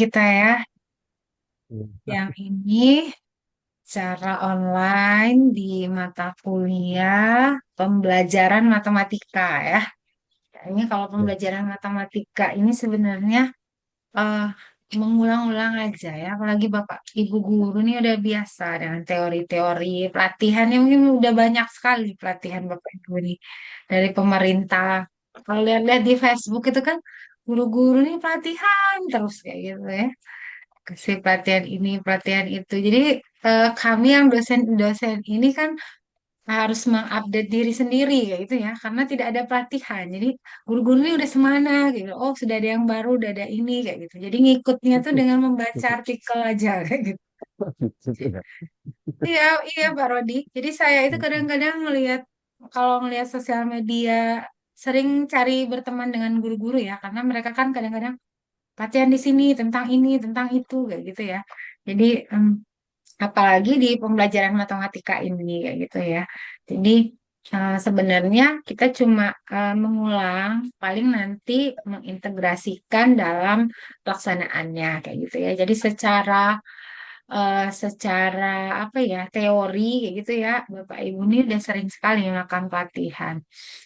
kita ya. Iya. Yang ini secara online di mata kuliah pembelajaran matematika ya. Ini kalau Ya. pembelajaran matematika ini sebenarnya eh, mengulang-ulang aja ya. Apalagi Bapak Ibu guru ini udah biasa dengan teori-teori pelatihannya mungkin udah banyak sekali pelatihan Bapak Ibu ini dari pemerintah. Kalau lihat-lihat di Facebook itu kan guru-guru ini pelatihan terus kayak gitu ya. Kasih pelatihan ini, pelatihan itu. Jadi kami yang dosen-dosen ini kan harus mengupdate diri sendiri kayak gitu ya, karena tidak ada pelatihan. Jadi guru-guru ini udah semana gitu. Oh, sudah ada yang baru, udah ada ini kayak gitu. Jadi ngikutnya tuh dengan membaca artikel aja kayak gitu. Iya, iya Pak Rodi. Jadi saya itu kadang-kadang ngelihat kalau ngelihat sosial media sering cari berteman dengan guru-guru ya, karena mereka kan kadang-kadang latihan di sini tentang ini, tentang itu kayak gitu ya. Jadi apalagi di pembelajaran matematika ini kayak gitu ya. Jadi sebenarnya kita cuma mengulang, paling nanti mengintegrasikan dalam pelaksanaannya kayak gitu ya. Jadi secara apa ya teori kayak gitu ya, Bapak Ibu ini udah sering sekali melakukan pelatihan.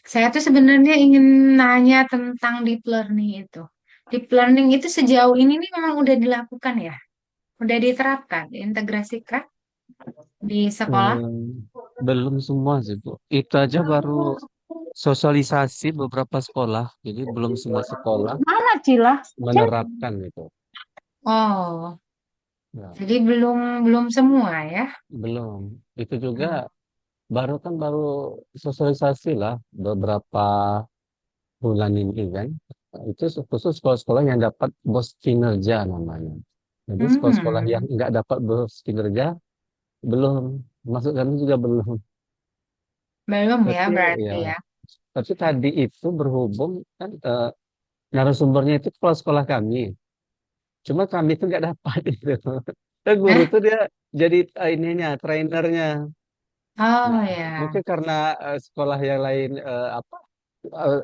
Saya tuh sebenarnya ingin nanya tentang deep learning itu. Deep learning itu sejauh ini nih memang udah dilakukan ya, udah diterapkan, diintegrasikan di sekolah. Hmm, belum semua sih, Bu. Itu aja baru sosialisasi beberapa sekolah. Jadi belum semua sekolah Mana Cila? Cil? menerapkan itu. Oh, Ya, jadi belum belum semua ya. belum. Itu juga Hmm. baru sosialisasi lah beberapa bulan ini kan. Itu khusus sekolah-sekolah yang dapat bos kinerja namanya. Jadi sekolah-sekolah yang Hmm, nggak dapat bos kinerja belum. Masuk kami juga belum. belum ya Tapi ya, berarti ya. tapi tadi itu berhubung kan narasumbernya itu kepala sekolah kami. Cuma kami itu nggak dapat itu. Guru Eh? tuh dia jadi ininya, trainernya. Oh Nah, ya. mungkin karena sekolah yang lain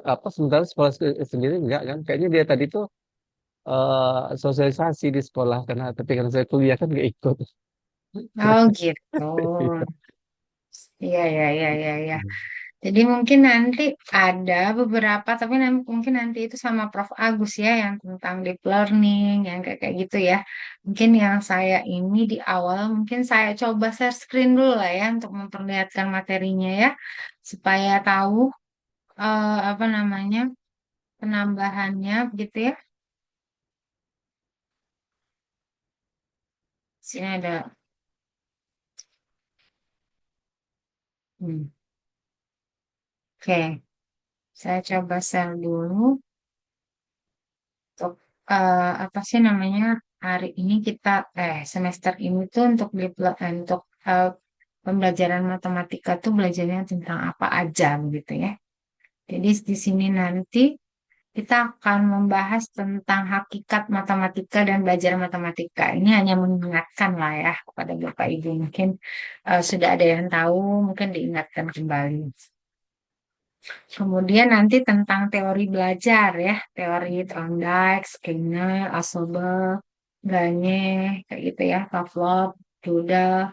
apa sementara sekolah sendiri enggak kan? Kayaknya dia tadi tuh sosialisasi di sekolah tapi karena saya kuliah kan nggak ikut. Oh gitu. Iya, iya, iya, iya, iya. Jadi mungkin nanti ada beberapa, tapi mungkin nanti itu sama Prof. Agus ya, yang tentang deep learning, yang kayak kayak gitu ya. Mungkin yang saya ini di awal, mungkin saya coba share screen dulu lah ya, untuk memperlihatkan materinya ya, supaya tahu apa namanya penambahannya begitu ya. Sini ada. Hmm. Oke, saya coba share dulu untuk apa sih namanya hari ini kita semester ini tuh untuk eh, pembelajaran matematika tuh belajarnya tentang apa aja begitu ya. Jadi di sini nanti kita akan membahas tentang hakikat matematika dan belajar matematika. Ini hanya mengingatkan lah ya kepada Bapak Ibu. Mungkin sudah ada yang tahu, mungkin diingatkan kembali. Kemudian nanti tentang teori belajar ya, teori Thorndike, Skinner, Asobel, Gagne, kayak gitu ya, Pavlov, Duda,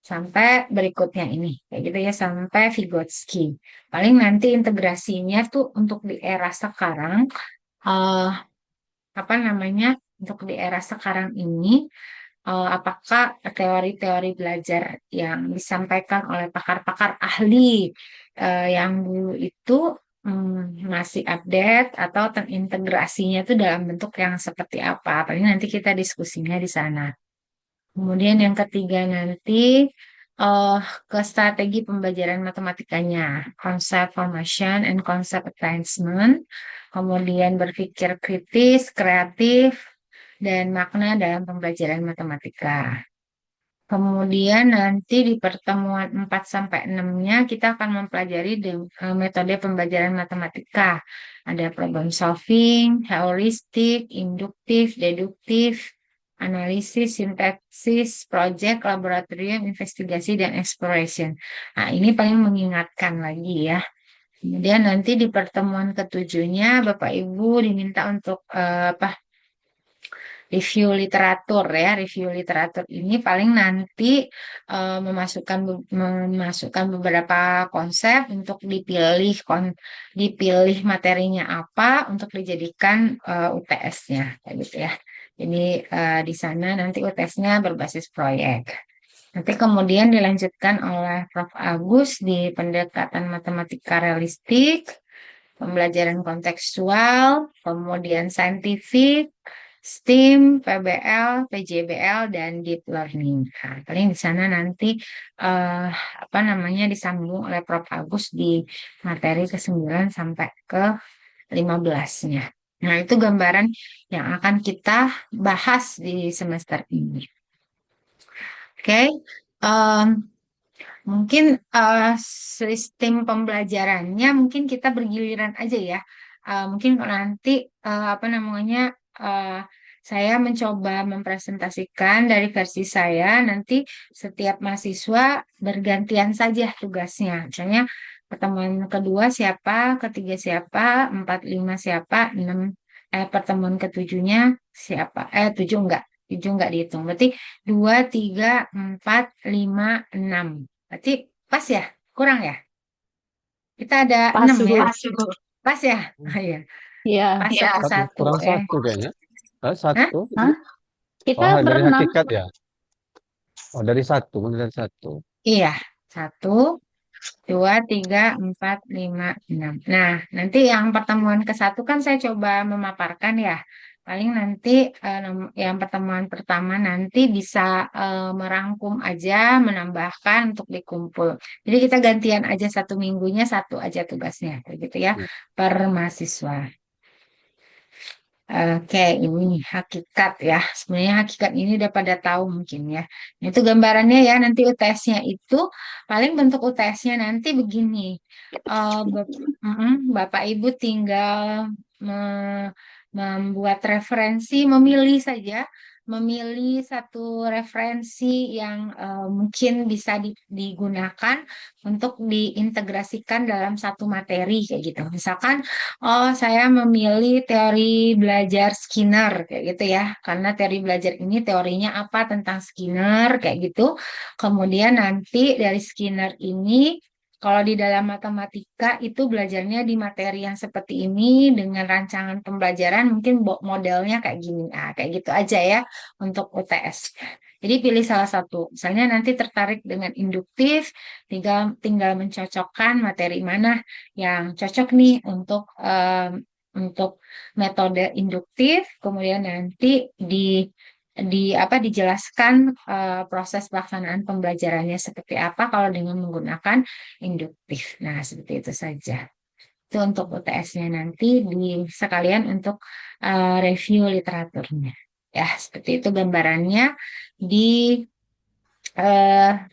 sampai berikutnya ini, kayak gitu ya, sampai Vygotsky. Paling nanti integrasinya tuh untuk di era sekarang, eh, apa namanya, untuk di era sekarang ini, apakah teori-teori belajar yang disampaikan oleh pakar-pakar ahli yang dulu itu masih update atau terintegrasinya itu dalam bentuk yang seperti apa? Paling nanti kita diskusinya di sana. Kemudian yang ketiga nanti eh ke strategi pembelajaran matematikanya, concept formation and concept attachment, kemudian berpikir kritis, kreatif, dan makna dalam pembelajaran matematika. Kemudian nanti di pertemuan 4 sampai 6-nya kita akan mempelajari metode pembelajaran matematika. Ada problem solving, heuristik, induktif, deduktif, analisis, sintaksis, project, laboratorium, investigasi, dan exploration. Nah, ini paling mengingatkan lagi ya. Kemudian nanti di pertemuan ketujuhnya Bapak Ibu diminta untuk apa review literatur ya. Review literatur ini paling nanti memasukkan beberapa konsep untuk dipilih materinya apa untuk dijadikan UTS-nya, kayak gitu ya. Jadi di sana nanti UTS-nya berbasis proyek. Nanti kemudian dilanjutkan oleh Prof. Agus di pendekatan matematika realistik, pembelajaran kontekstual, kemudian saintifik, STEAM, PBL, PJBL, dan Deep Learning. Nah, paling di sana nanti apa namanya disambung oleh Prof. Agus di materi ke-9 sampai ke-15-nya. Nah, itu gambaran yang akan kita bahas di semester ini. Oke. Em, Mungkin sistem pembelajarannya mungkin kita bergiliran aja ya. Mungkin kalau nanti apa namanya eh, saya mencoba mempresentasikan dari versi saya, nanti setiap mahasiswa bergantian saja tugasnya. Misalnya pertemuan kedua siapa, ketiga siapa, empat lima siapa, enam pertemuan ketujuhnya siapa? Tujuh enggak. Tujuh enggak dihitung. Berarti dua, tiga, empat, lima, enam. Berarti pas ya? Kurang ya? Kita ada Pas, 6 ya? Bu. Pas, Bu. Pas ya? Oh, iya. Iya. Pas satu satu Kurang ya. satu kayaknya. Hah? Satu. Hah? Kita Oh, dari berenam. hakikat ya. Oh, dari satu. Iya. Satu, dua, tiga, empat, lima, enam. Nah, nanti yang pertemuan ke-1 kan saya coba memaparkan ya. Paling nanti yang pertemuan pertama nanti bisa merangkum aja, menambahkan untuk dikumpul. Jadi kita gantian aja satu minggunya satu aja tugasnya, begitu ya, Hmm. per mahasiswa. Oke, ini hakikat ya. Sebenarnya hakikat ini udah pada tahu mungkin ya. Nah, itu gambarannya ya. Nanti UTS-nya itu paling bentuk UTS-nya nanti begini. Bapak Ibu tinggal membuat referensi, memilih saja, memilih satu referensi yang mungkin bisa digunakan untuk diintegrasikan dalam satu materi kayak gitu. Misalkan oh, saya memilih teori belajar Skinner kayak gitu ya. Karena teori belajar ini teorinya apa tentang Skinner kayak gitu. Kemudian nanti dari Skinner ini kalau di dalam matematika itu belajarnya di materi yang seperti ini dengan rancangan pembelajaran mungkin modelnya kayak gini. Ah, kayak gitu aja ya untuk UTS. Jadi pilih salah satu. Misalnya nanti tertarik dengan induktif, tinggal mencocokkan materi mana yang cocok nih untuk metode induktif, kemudian nanti dijelaskan proses pelaksanaan pembelajarannya seperti apa kalau dengan menggunakan induktif. Nah, seperti itu saja. Itu untuk UTS-nya nanti sekalian untuk review literaturnya. Ya, seperti itu gambarannya di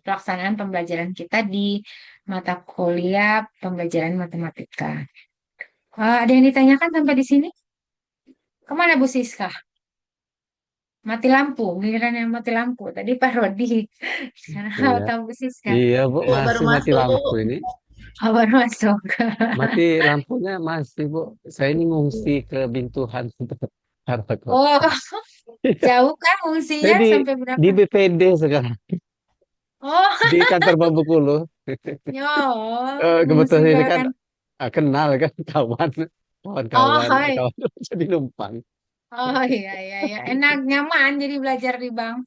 pelaksanaan pembelajaran kita di mata kuliah pembelajaran matematika. Ada yang ditanyakan sampai di sini? Kemana Bu Siska? Mati lampu, giliran yang mati lampu. Tadi Pak Rodi. Sekarang Iya. tahu Bu Siska. Iya, Bu, Bu, baru masih mati masuk, Bu. lampu ini. Kabar masuk. Mati lampunya masih, Bu. Saya ini ngungsi ke Bintuhan. Harapan. Oh, jauh kan Saya fungsinya di sampai berapa? BPD sekarang, Oh, di kantor Bambukulu. yo, fungsi Kebetulan ini kan bahkan. kenal kan kawan, Oh, kawan-kawan, hai. kawan jadi numpang. Oh, iya, iya, iya. Enak, nyaman jadi belajar di bank.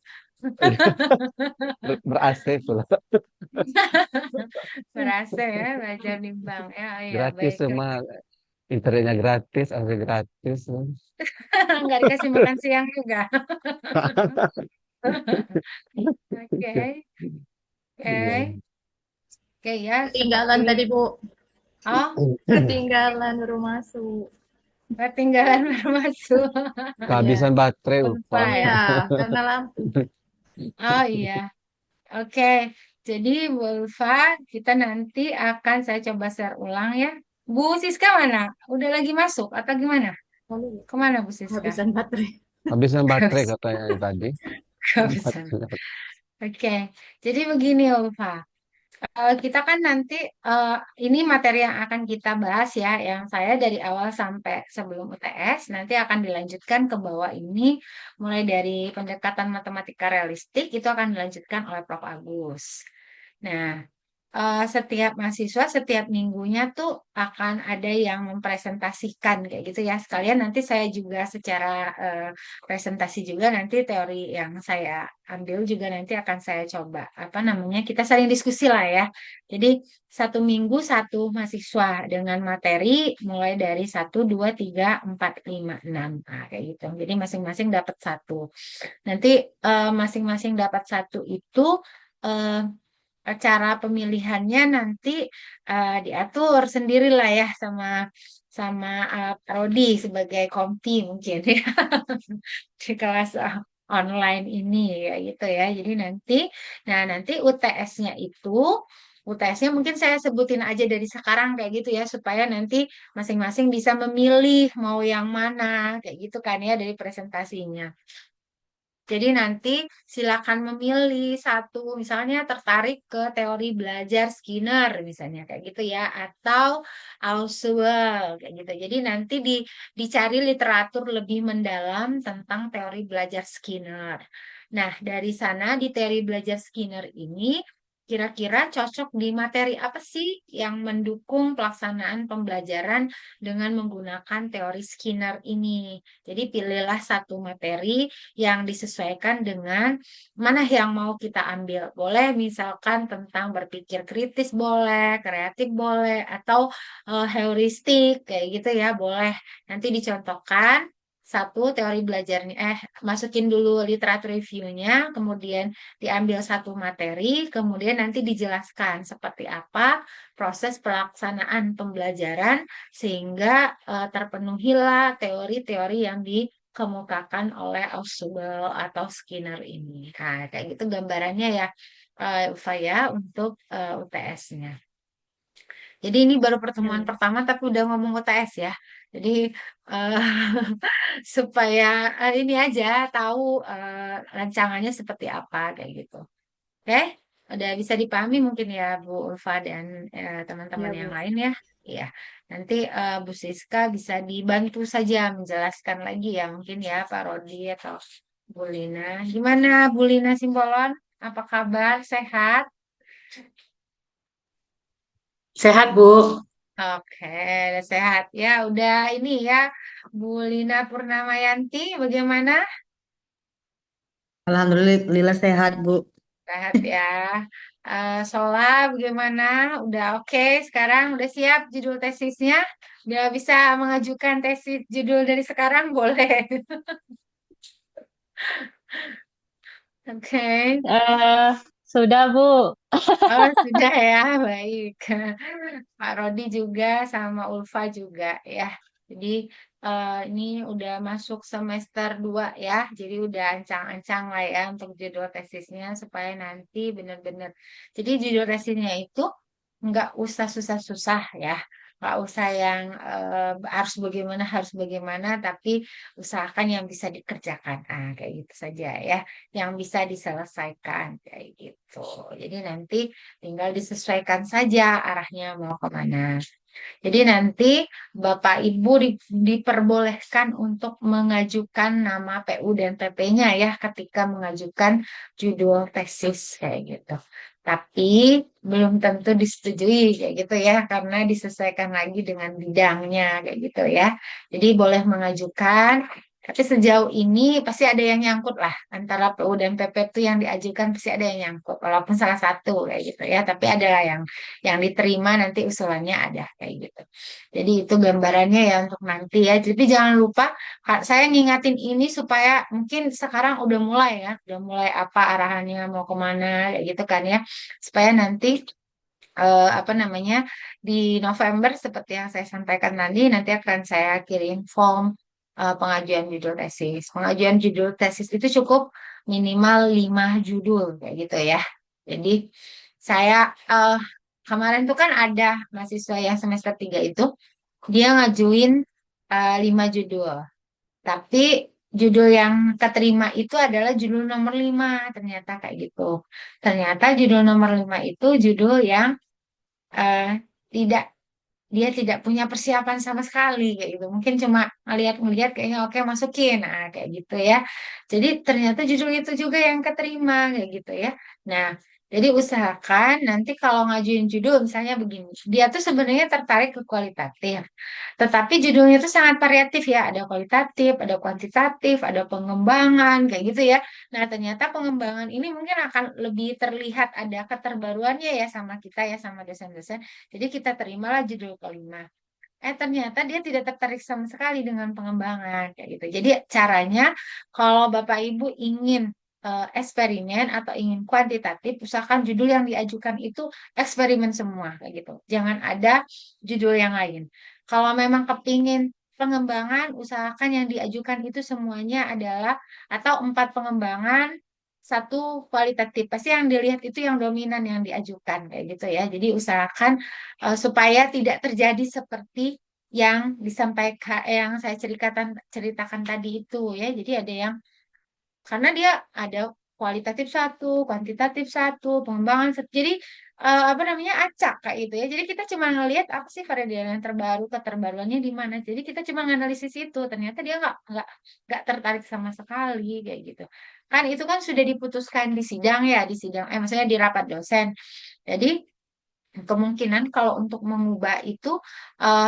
Ber-AC pula. Berasa ya belajar di bank. Ya, iya, Gratis baiklah. semua, internetnya gratis, AC gratis. Nggak dikasih makan siang juga. Oke, Iya. oke. Oke ya, seperti Ketinggalan tadi, Bu. oh, Ketinggalan baru masuk. ketinggalan baru masuk. Iya, Kehabisan baterai, lupa lupa. ya. Iya, karena lampu. Oh iya, oke. Jadi Bu Ulfa, kita nanti akan saya coba share ulang ya. Bu Siska mana? Udah lagi masuk atau gimana? Lalu Kemana Bu Siska? kehabisan baterai. Kehabisan baterai Kehabisan. katanya tadi. Kehabisan. Oke, jadi begini Ulfa. Kita kan nanti eh, ini materi yang akan kita bahas ya, yang saya dari awal sampai sebelum UTS nanti akan dilanjutkan ke bawah ini, mulai dari pendekatan matematika realistik itu akan dilanjutkan oleh Prof. Agus. Nah, setiap mahasiswa setiap minggunya tuh akan ada yang mempresentasikan kayak gitu ya. Sekalian nanti saya juga secara eh, presentasi juga nanti teori yang saya ambil juga nanti akan saya coba apa namanya kita saling diskusi lah ya. Jadi satu minggu satu mahasiswa dengan materi mulai dari satu, dua, tiga, empat, lima, enam, kayak gitu. Jadi masing-masing dapat satu. Nanti masing-masing dapat satu itu eh, cara pemilihannya nanti diatur sendirilah ya sama sama Pak Rodi sebagai komti mungkin ya di kelas online ini ya gitu ya. Jadi nanti UTS-nya itu UTS-nya mungkin saya sebutin aja dari sekarang kayak gitu ya supaya nanti masing-masing bisa memilih mau yang mana kayak gitu kan ya dari presentasinya. Jadi nanti silakan memilih satu, misalnya tertarik ke teori belajar Skinner, misalnya kayak gitu ya, atau Ausubel, kayak gitu. Jadi nanti dicari literatur lebih mendalam tentang teori belajar Skinner. Nah, dari sana di teori belajar Skinner ini, kira-kira cocok di materi apa sih yang mendukung pelaksanaan pembelajaran dengan menggunakan teori Skinner ini. Jadi pilihlah satu materi yang disesuaikan dengan mana yang mau kita ambil. Boleh misalkan tentang berpikir kritis boleh, kreatif boleh, atau heuristik kayak gitu ya boleh. Nanti dicontohkan satu teori belajarnya, masukin dulu literatur reviewnya, kemudian diambil satu materi, kemudian nanti dijelaskan seperti apa proses pelaksanaan pembelajaran sehingga terpenuhilah teori-teori yang dikemukakan oleh Ausubel atau Skinner ini. Nah, kayak gitu gambarannya ya, Ufa ya, untuk UTS-nya. Jadi ini baru Ya, pertemuan Bu. pertama tapi udah ngomong UTS ya. Jadi eh, supaya ini aja tahu rancangannya seperti apa kayak gitu. Oke, udah bisa dipahami mungkin ya Bu Ulfa dan teman-teman Ya, yang Bu. lain ya. Iya, nanti Bu Siska bisa dibantu saja menjelaskan lagi ya mungkin ya Pak Rodi atau Bu Lina. Gimana Bu Lina Simbolon? Apa kabar? Sehat? Sehat, Bu. Oke, udah sehat. Ya, udah ini ya Bu Lina Purnamayanti bagaimana? Alhamdulillah sehat, Bu. Sehat ya. Sola bagaimana? Udah oke sekarang? Udah siap judul tesisnya? Udah bisa mengajukan tesis judul dari sekarang? Boleh. Oke. Eh, sudah, Bu. Oh, sudah ya. Baik. Pak Rodi juga sama Ulfa juga ya. Jadi ini udah masuk semester 2 ya. Jadi udah ancang-ancang lah ya untuk judul tesisnya supaya nanti benar-benar. Jadi judul tesisnya itu nggak usah susah-susah ya, nggak usah yang harus bagaimana, tapi usahakan yang bisa dikerjakan, kayak gitu saja ya, yang bisa diselesaikan kayak gitu. Jadi nanti tinggal disesuaikan saja arahnya mau kemana. Jadi nanti Bapak Ibu diperbolehkan untuk mengajukan nama PU dan PP-nya ya ketika mengajukan judul tesis kayak gitu. Tapi belum tentu disetujui kayak gitu ya karena disesuaikan lagi dengan bidangnya kayak gitu ya. Jadi boleh mengajukan tapi sejauh ini pasti ada yang nyangkut lah antara PU dan PP itu yang diajukan pasti ada yang nyangkut walaupun salah satu kayak gitu ya. Tapi adalah yang diterima nanti usulannya ada kayak gitu. Jadi itu gambarannya ya untuk nanti ya. Jadi jangan lupa Kak, saya ngingatin ini supaya mungkin sekarang udah mulai ya, udah mulai apa arahannya mau kemana kayak gitu kan ya. Supaya nanti apa namanya di November seperti yang saya sampaikan tadi nanti akan saya kirim form pengajuan judul tesis. Pengajuan judul tesis itu cukup minimal 5 judul kayak gitu ya. Jadi saya kemarin tuh kan ada mahasiswa yang semester 3 itu dia ngajuin 5 judul. Tapi judul yang keterima itu adalah judul nomor 5, ternyata kayak gitu. Ternyata judul nomor 5 itu judul yang eh, tidak dia tidak punya persiapan sama sekali kayak gitu. Mungkin cuma ngeliat-ngeliat kayaknya oke masukin, nah kayak gitu ya. Jadi ternyata judul itu juga yang keterima kayak gitu ya. Nah, jadi usahakan nanti kalau ngajuin judul misalnya begini, dia tuh sebenarnya tertarik ke kualitatif. Tetapi judulnya itu sangat variatif ya, ada kualitatif, ada kuantitatif, ada pengembangan kayak gitu ya. Nah, ternyata pengembangan ini mungkin akan lebih terlihat ada keterbaruannya ya sama kita ya sama dosen-dosen. Jadi kita terimalah judul kelima. Ternyata dia tidak tertarik sama sekali dengan pengembangan kayak gitu. Jadi caranya kalau Bapak Ibu ingin eksperimen atau ingin kuantitatif, usahakan judul yang diajukan itu eksperimen semua kayak gitu. Jangan ada judul yang lain. Kalau memang kepingin pengembangan, usahakan yang diajukan itu semuanya adalah atau 4 pengembangan, 1 kualitatif. Pasti yang dilihat itu yang dominan yang diajukan kayak gitu ya. Jadi usahakan supaya tidak terjadi seperti yang disampaikan yang saya ceritakan tadi itu ya. Jadi ada yang karena dia ada kualitatif 1, kuantitatif 1, pengembangan 1. Jadi apa namanya acak kayak gitu ya. Jadi kita cuma ngelihat apa sih variabel yang terbaru, keterbaruannya di mana. Jadi kita cuma nganalisis itu. Ternyata dia nggak tertarik sama sekali kayak gitu. Kan itu kan sudah diputuskan di sidang ya, di sidang maksudnya di rapat dosen. Jadi kemungkinan kalau untuk mengubah itu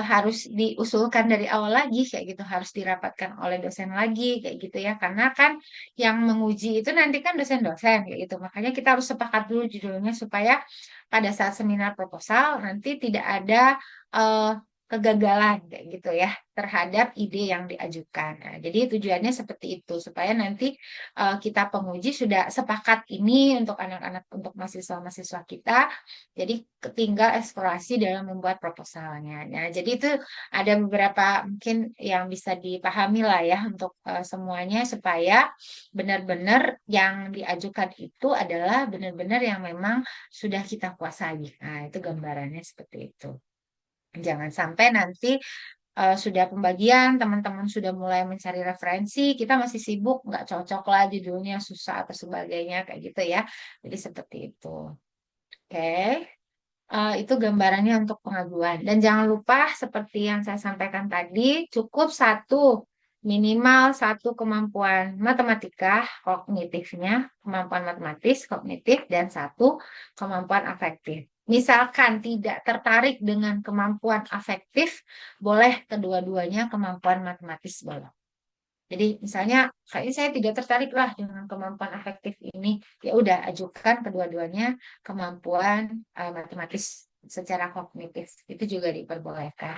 harus diusulkan dari awal lagi kayak gitu, harus dirapatkan oleh dosen lagi kayak gitu ya. Karena kan yang menguji itu nanti kan dosen-dosen kayak gitu. Makanya kita harus sepakat dulu judulnya supaya pada saat seminar proposal nanti tidak ada eh, kegagalan kayak gitu ya terhadap ide yang diajukan. Nah, jadi tujuannya seperti itu supaya nanti kita penguji sudah sepakat ini untuk anak-anak untuk mahasiswa-mahasiswa kita jadi tinggal eksplorasi dalam membuat proposalnya. Nah, jadi itu ada beberapa mungkin yang bisa dipahami lah ya untuk semuanya supaya benar-benar yang diajukan itu adalah benar-benar yang memang sudah kita kuasai. Nah, itu gambarannya seperti itu. Jangan sampai nanti sudah pembagian, teman-teman sudah mulai mencari referensi, kita masih sibuk, nggak cocok lah judulnya susah atau sebagainya kayak gitu ya. Jadi seperti itu. Oke. Itu gambarannya untuk pengajuan. Dan jangan lupa seperti yang saya sampaikan tadi, cukup minimal satu kemampuan matematika kognitifnya, kemampuan matematis, kognitif, dan 1 kemampuan afektif. Misalkan tidak tertarik dengan kemampuan afektif, boleh kedua-duanya kemampuan matematis boleh. Jadi misalnya kayaknya saya tidak tertarik lah dengan kemampuan afektif ini. Ya udah ajukan kedua-duanya kemampuan matematis secara kognitif. Itu juga diperbolehkan.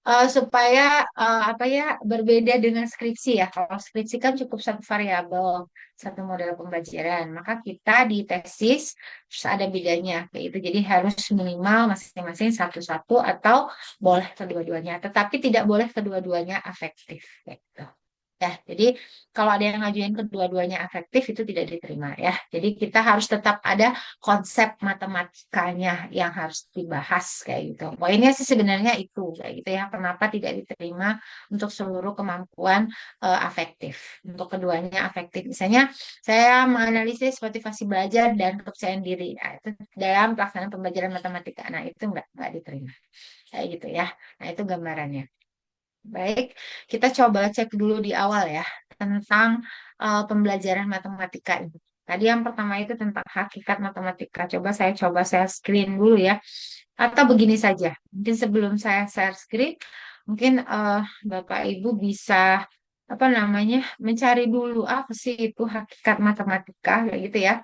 Supaya apa ya berbeda dengan skripsi ya. Kalau skripsi kan cukup 1 variabel, 1 model pembelajaran. Maka kita di tesis terus ada bedanya kayak itu. Jadi harus minimal masing-masing 1-1 atau boleh kedua-duanya. Tetapi tidak boleh kedua-duanya afektif. Gitu. Ya, jadi kalau ada yang ngajuin kedua-duanya efektif itu tidak diterima ya. Jadi kita harus tetap ada konsep matematikanya yang harus dibahas kayak gitu. Poinnya sih sebenarnya itu kayak gitu ya. Kenapa tidak diterima untuk seluruh kemampuan afektif. Untuk keduanya afektif. Misalnya saya menganalisis motivasi belajar dan kepercayaan diri. Nah, itu dalam pelaksanaan pembelajaran matematika. Nah, itu nggak diterima. Kayak gitu ya. Nah, itu gambarannya. Baik, kita coba cek dulu di awal ya tentang pembelajaran matematika ini. Tadi yang pertama itu tentang hakikat matematika. Coba saya screen dulu ya. Atau begini saja. Mungkin sebelum saya share screen, mungkin Bapak Ibu bisa apa namanya mencari dulu apa sih itu hakikat matematika kayak gitu ya.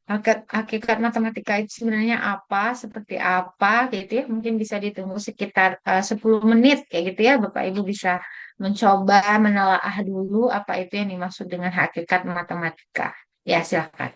Hakikat matematika itu sebenarnya apa, seperti apa, gitu ya. Mungkin bisa ditunggu sekitar 10 menit, kayak gitu ya. Bapak Ibu bisa mencoba menelaah dulu apa itu yang dimaksud dengan hakikat matematika. Ya, silakan.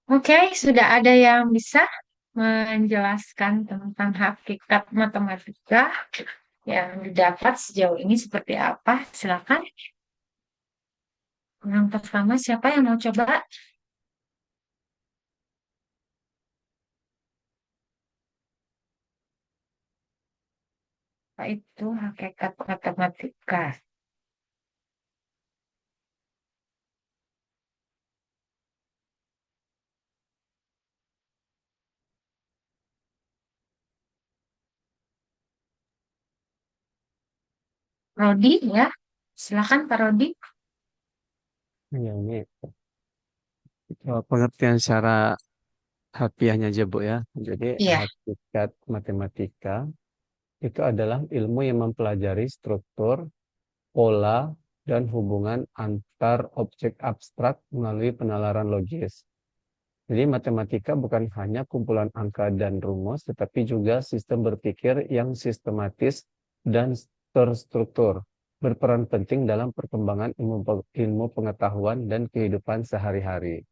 Oke, sudah ada yang bisa menjelaskan tentang hakikat matematika yang didapat sejauh ini seperti apa? Silakan. Yang pertama, siapa yang mau coba? Apa itu hakikat matematika? Rodi ya, silakan Pak Rodi. Ya, ini pengertian secara harfiahnya aja, Bu ya. Jadi Iya, hakikat matematika itu adalah ilmu yang mempelajari struktur, pola, dan hubungan antar objek abstrak melalui penalaran logis. Jadi matematika bukan hanya kumpulan angka dan rumus, tetapi juga sistem berpikir yang sistematis dan terstruktur, berperan penting dalam perkembangan ilmu pengetahuan dan kehidupan sehari-hari.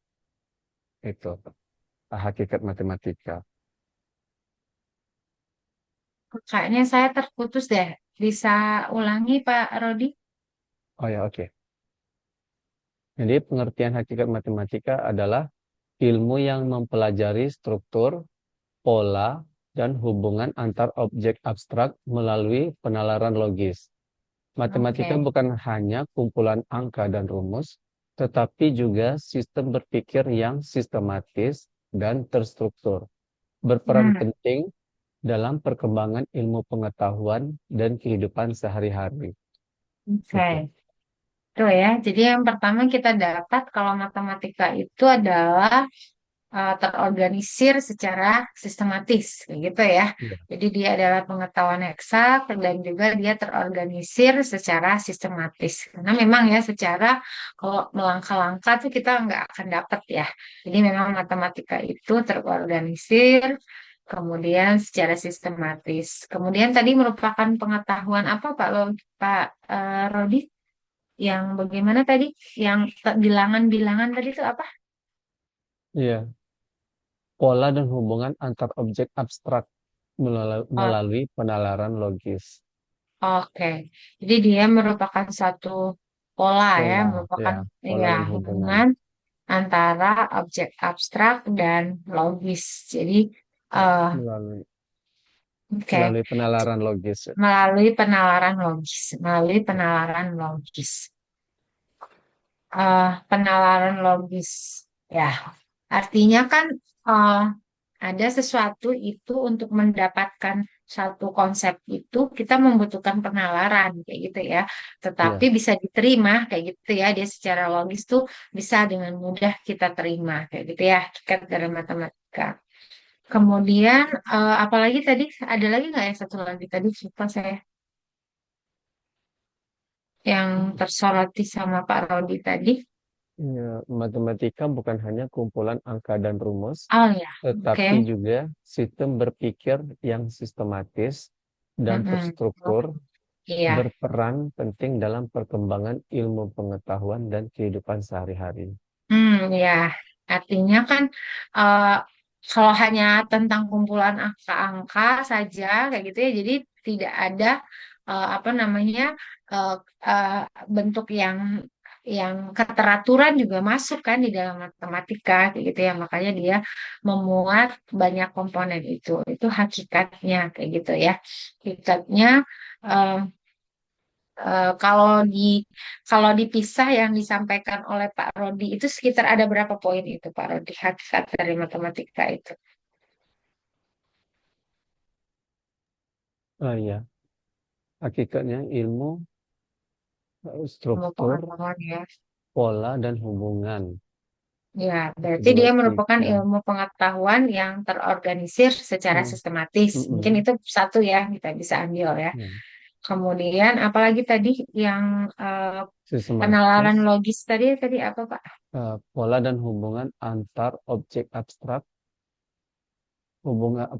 Itu hakikat matematika. kayaknya saya terputus deh. Bisa ulangi Pak Rodi? Oh ya, oke. Jadi pengertian hakikat matematika adalah ilmu yang mempelajari struktur, pola, dan hubungan antar objek abstrak melalui penalaran logis. Matematika Oke. bukan hanya kumpulan angka dan rumus, tetapi juga sistem berpikir yang sistematis dan terstruktur, berperan Hmm, penting dalam perkembangan ilmu pengetahuan dan kehidupan sehari-hari. oke. Gitu. Itu ya. Jadi yang pertama kita dapat kalau matematika itu adalah terorganisir secara sistematis, kayak gitu ya. Iya. Jadi dia adalah pengetahuan eksak dan juga dia terorganisir secara sistematis. Karena memang ya secara kalau melangkah-langkah tuh kita nggak akan dapat ya. Jadi memang matematika itu terorganisir, kemudian secara sistematis. Kemudian tadi merupakan pengetahuan apa Pak Rodi? Yang bagaimana tadi? Yang bilangan-bilangan tadi itu apa? Iya. Pola dan hubungan antar objek abstrak melalui penalaran logis. Oke, jadi dia merupakan satu pola ya, Pola, merupakan ya, pola ya dan hubungan hubungan antara objek abstrak dan logis. Jadi, eh melalui oke, penalaran logis. melalui penalaran logis, penalaran logis, ya, artinya kan eh, ada sesuatu itu untuk mendapatkan satu konsep itu kita membutuhkan penalaran kayak gitu ya. Tetapi Ya, bisa diterima kayak gitu ya. Dia secara logis tuh bisa dengan mudah kita terima kayak gitu ya. Hakikat dari matematika. Kemudian apalagi tadi ada lagi nggak yang satu lagi tadi lupa saya yang tersoroti sama Pak Rodi tadi. ya, matematika bukan hanya kumpulan angka dan rumus, Oh ya, oke. tetapi juga sistem berpikir yang sistematis dan Mm-mm. terstruktur, Iya. berperan penting dalam perkembangan ilmu pengetahuan dan kehidupan sehari-hari. Ya, artinya kan eh, kalau hanya tentang kumpulan angka-angka saja kayak gitu ya, jadi tidak ada apa namanya eh, eh, bentuk yang keteraturan juga masuk kan di dalam matematika kayak gitu ya, makanya dia memuat banyak komponen itu hakikatnya kayak gitu ya, hakikatnya. eh, kalau dipisah yang disampaikan oleh Pak Rodi itu sekitar ada berapa poin itu Pak Rodi hakikat dari matematika itu? Ah ya, hakikatnya ilmu Ilmu struktur, pengetahuan ya. pola dan hubungan. Ya, Itu berarti dua dia merupakan tiga. ilmu pengetahuan yang terorganisir secara Hmm, sistematis. Mungkin mm-mm. itu satu ya kita bisa ambil ya. Ya. Kemudian apalagi tadi yang penalaran Sistematis, logis tadi apa Pak? pola dan hubungan antar objek abstrak,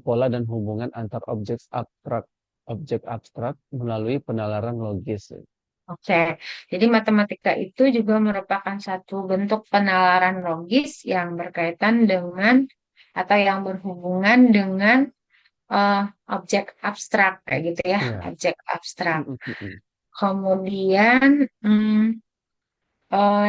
pola dan hubungan antar objek abstrak melalui penalaran logis. Oke, jadi matematika itu juga merupakan satu bentuk penalaran logis yang berkaitan dengan atau yang berhubungan dengan eh, objek abstrak kayak gitu ya, Iya. objek abstrak. Mm, mm, mm. Kemudian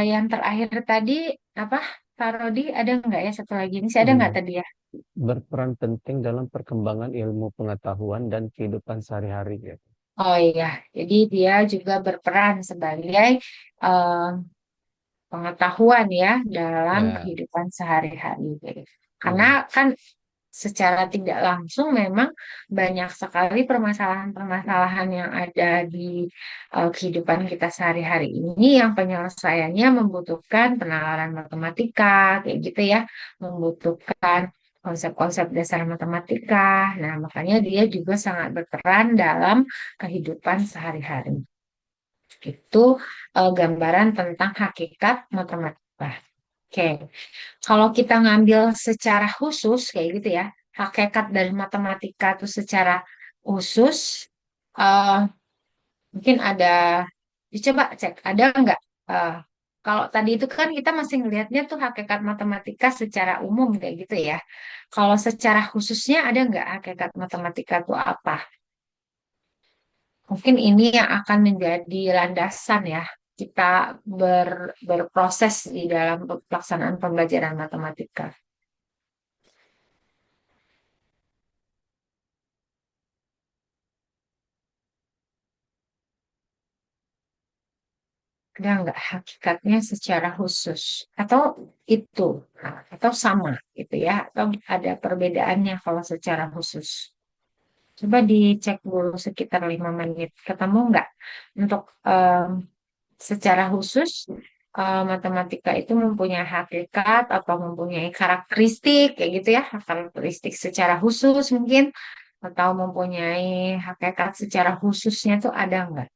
yang terakhir tadi apa, Pak Rodi ada nggak ya satu lagi? Ini ada nggak Gini, tadi ya? berperan penting dalam perkembangan ilmu pengetahuan dan kehidupan sehari-hari ya. Oh iya, jadi dia juga berperan sebagai eh, pengetahuan ya dalam Ya. kehidupan sehari-hari. Karena Mm. kan secara tidak langsung memang banyak sekali permasalahan-permasalahan yang ada di kehidupan kita sehari-hari ini yang penyelesaiannya membutuhkan penalaran matematika, kayak gitu ya, membutuhkan konsep-konsep dasar matematika. Nah, makanya dia juga sangat berperan dalam kehidupan sehari-hari. Itu gambaran tentang hakikat matematika. Oke, kalau kita ngambil secara khusus kayak gitu ya, hakikat dari matematika itu secara khusus, eh, mungkin ada, dicoba cek, ada nggak? eh, Kalau tadi itu kan kita masih ngelihatnya tuh hakikat matematika secara umum kayak gitu ya. Kalau secara khususnya ada nggak hakikat matematika itu apa? Mungkin ini yang akan menjadi landasan ya kita berproses di dalam pelaksanaan pembelajaran matematika. Ada nggak hakikatnya secara khusus atau itu atau sama gitu ya atau ada perbedaannya kalau secara khusus? Coba dicek dulu sekitar 5 menit. Ketemu nggak untuk secara khusus matematika itu mempunyai hakikat atau mempunyai karakteristik kayak gitu ya, karakteristik secara khusus mungkin atau mempunyai hakikat secara khususnya tuh ada nggak?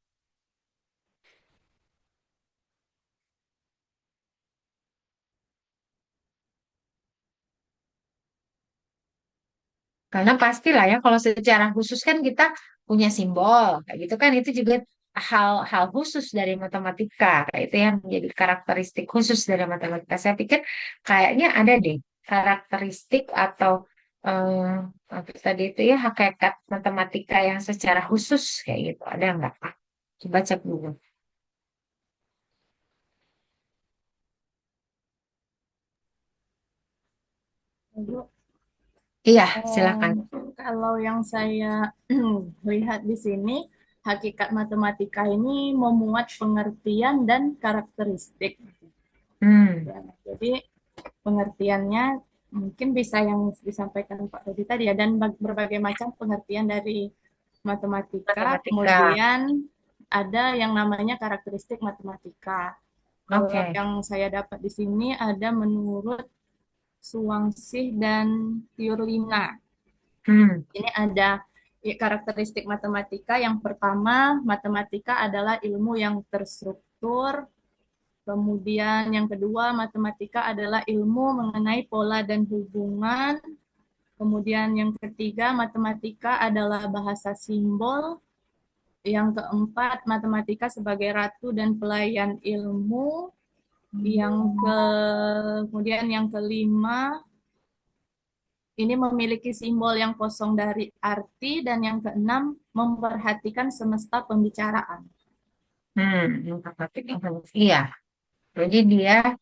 Karena pastilah ya kalau secara khusus kan kita punya simbol kayak gitu kan itu juga hal-hal khusus dari matematika kayak itu yang menjadi karakteristik khusus dari matematika. Saya pikir kayaknya ada deh karakteristik atau eh, apa tadi itu ya hakikat matematika yang secara khusus kayak gitu. Ada nggak? Coba cek dulu. Lalu, Iya, em, silakan. kalau yang saya lihat di sini, hakikat matematika ini memuat pengertian dan karakteristik. Hmm, Ya, jadi pengertiannya mungkin bisa yang disampaikan Pak Rudi tadi ya, dan berbagai macam pengertian dari matematika. matematika. Kemudian ada yang namanya karakteristik matematika. Kalau Oke. yang saya dapat di sini ada menurut Suwangsih dan Tiurlina. Hmm. Ini ada karakteristik matematika. Yang pertama, matematika adalah ilmu yang terstruktur. Kemudian yang kedua, matematika adalah ilmu mengenai pola dan hubungan. Kemudian yang ketiga, matematika adalah bahasa simbol. Yang keempat, matematika sebagai ratu dan pelayan ilmu. Kemudian yang kelima, ini memiliki simbol yang kosong dari arti. Dan yang keenam, memperhatikan semesta pembicaraan. Matematika. Iya. Jadi dia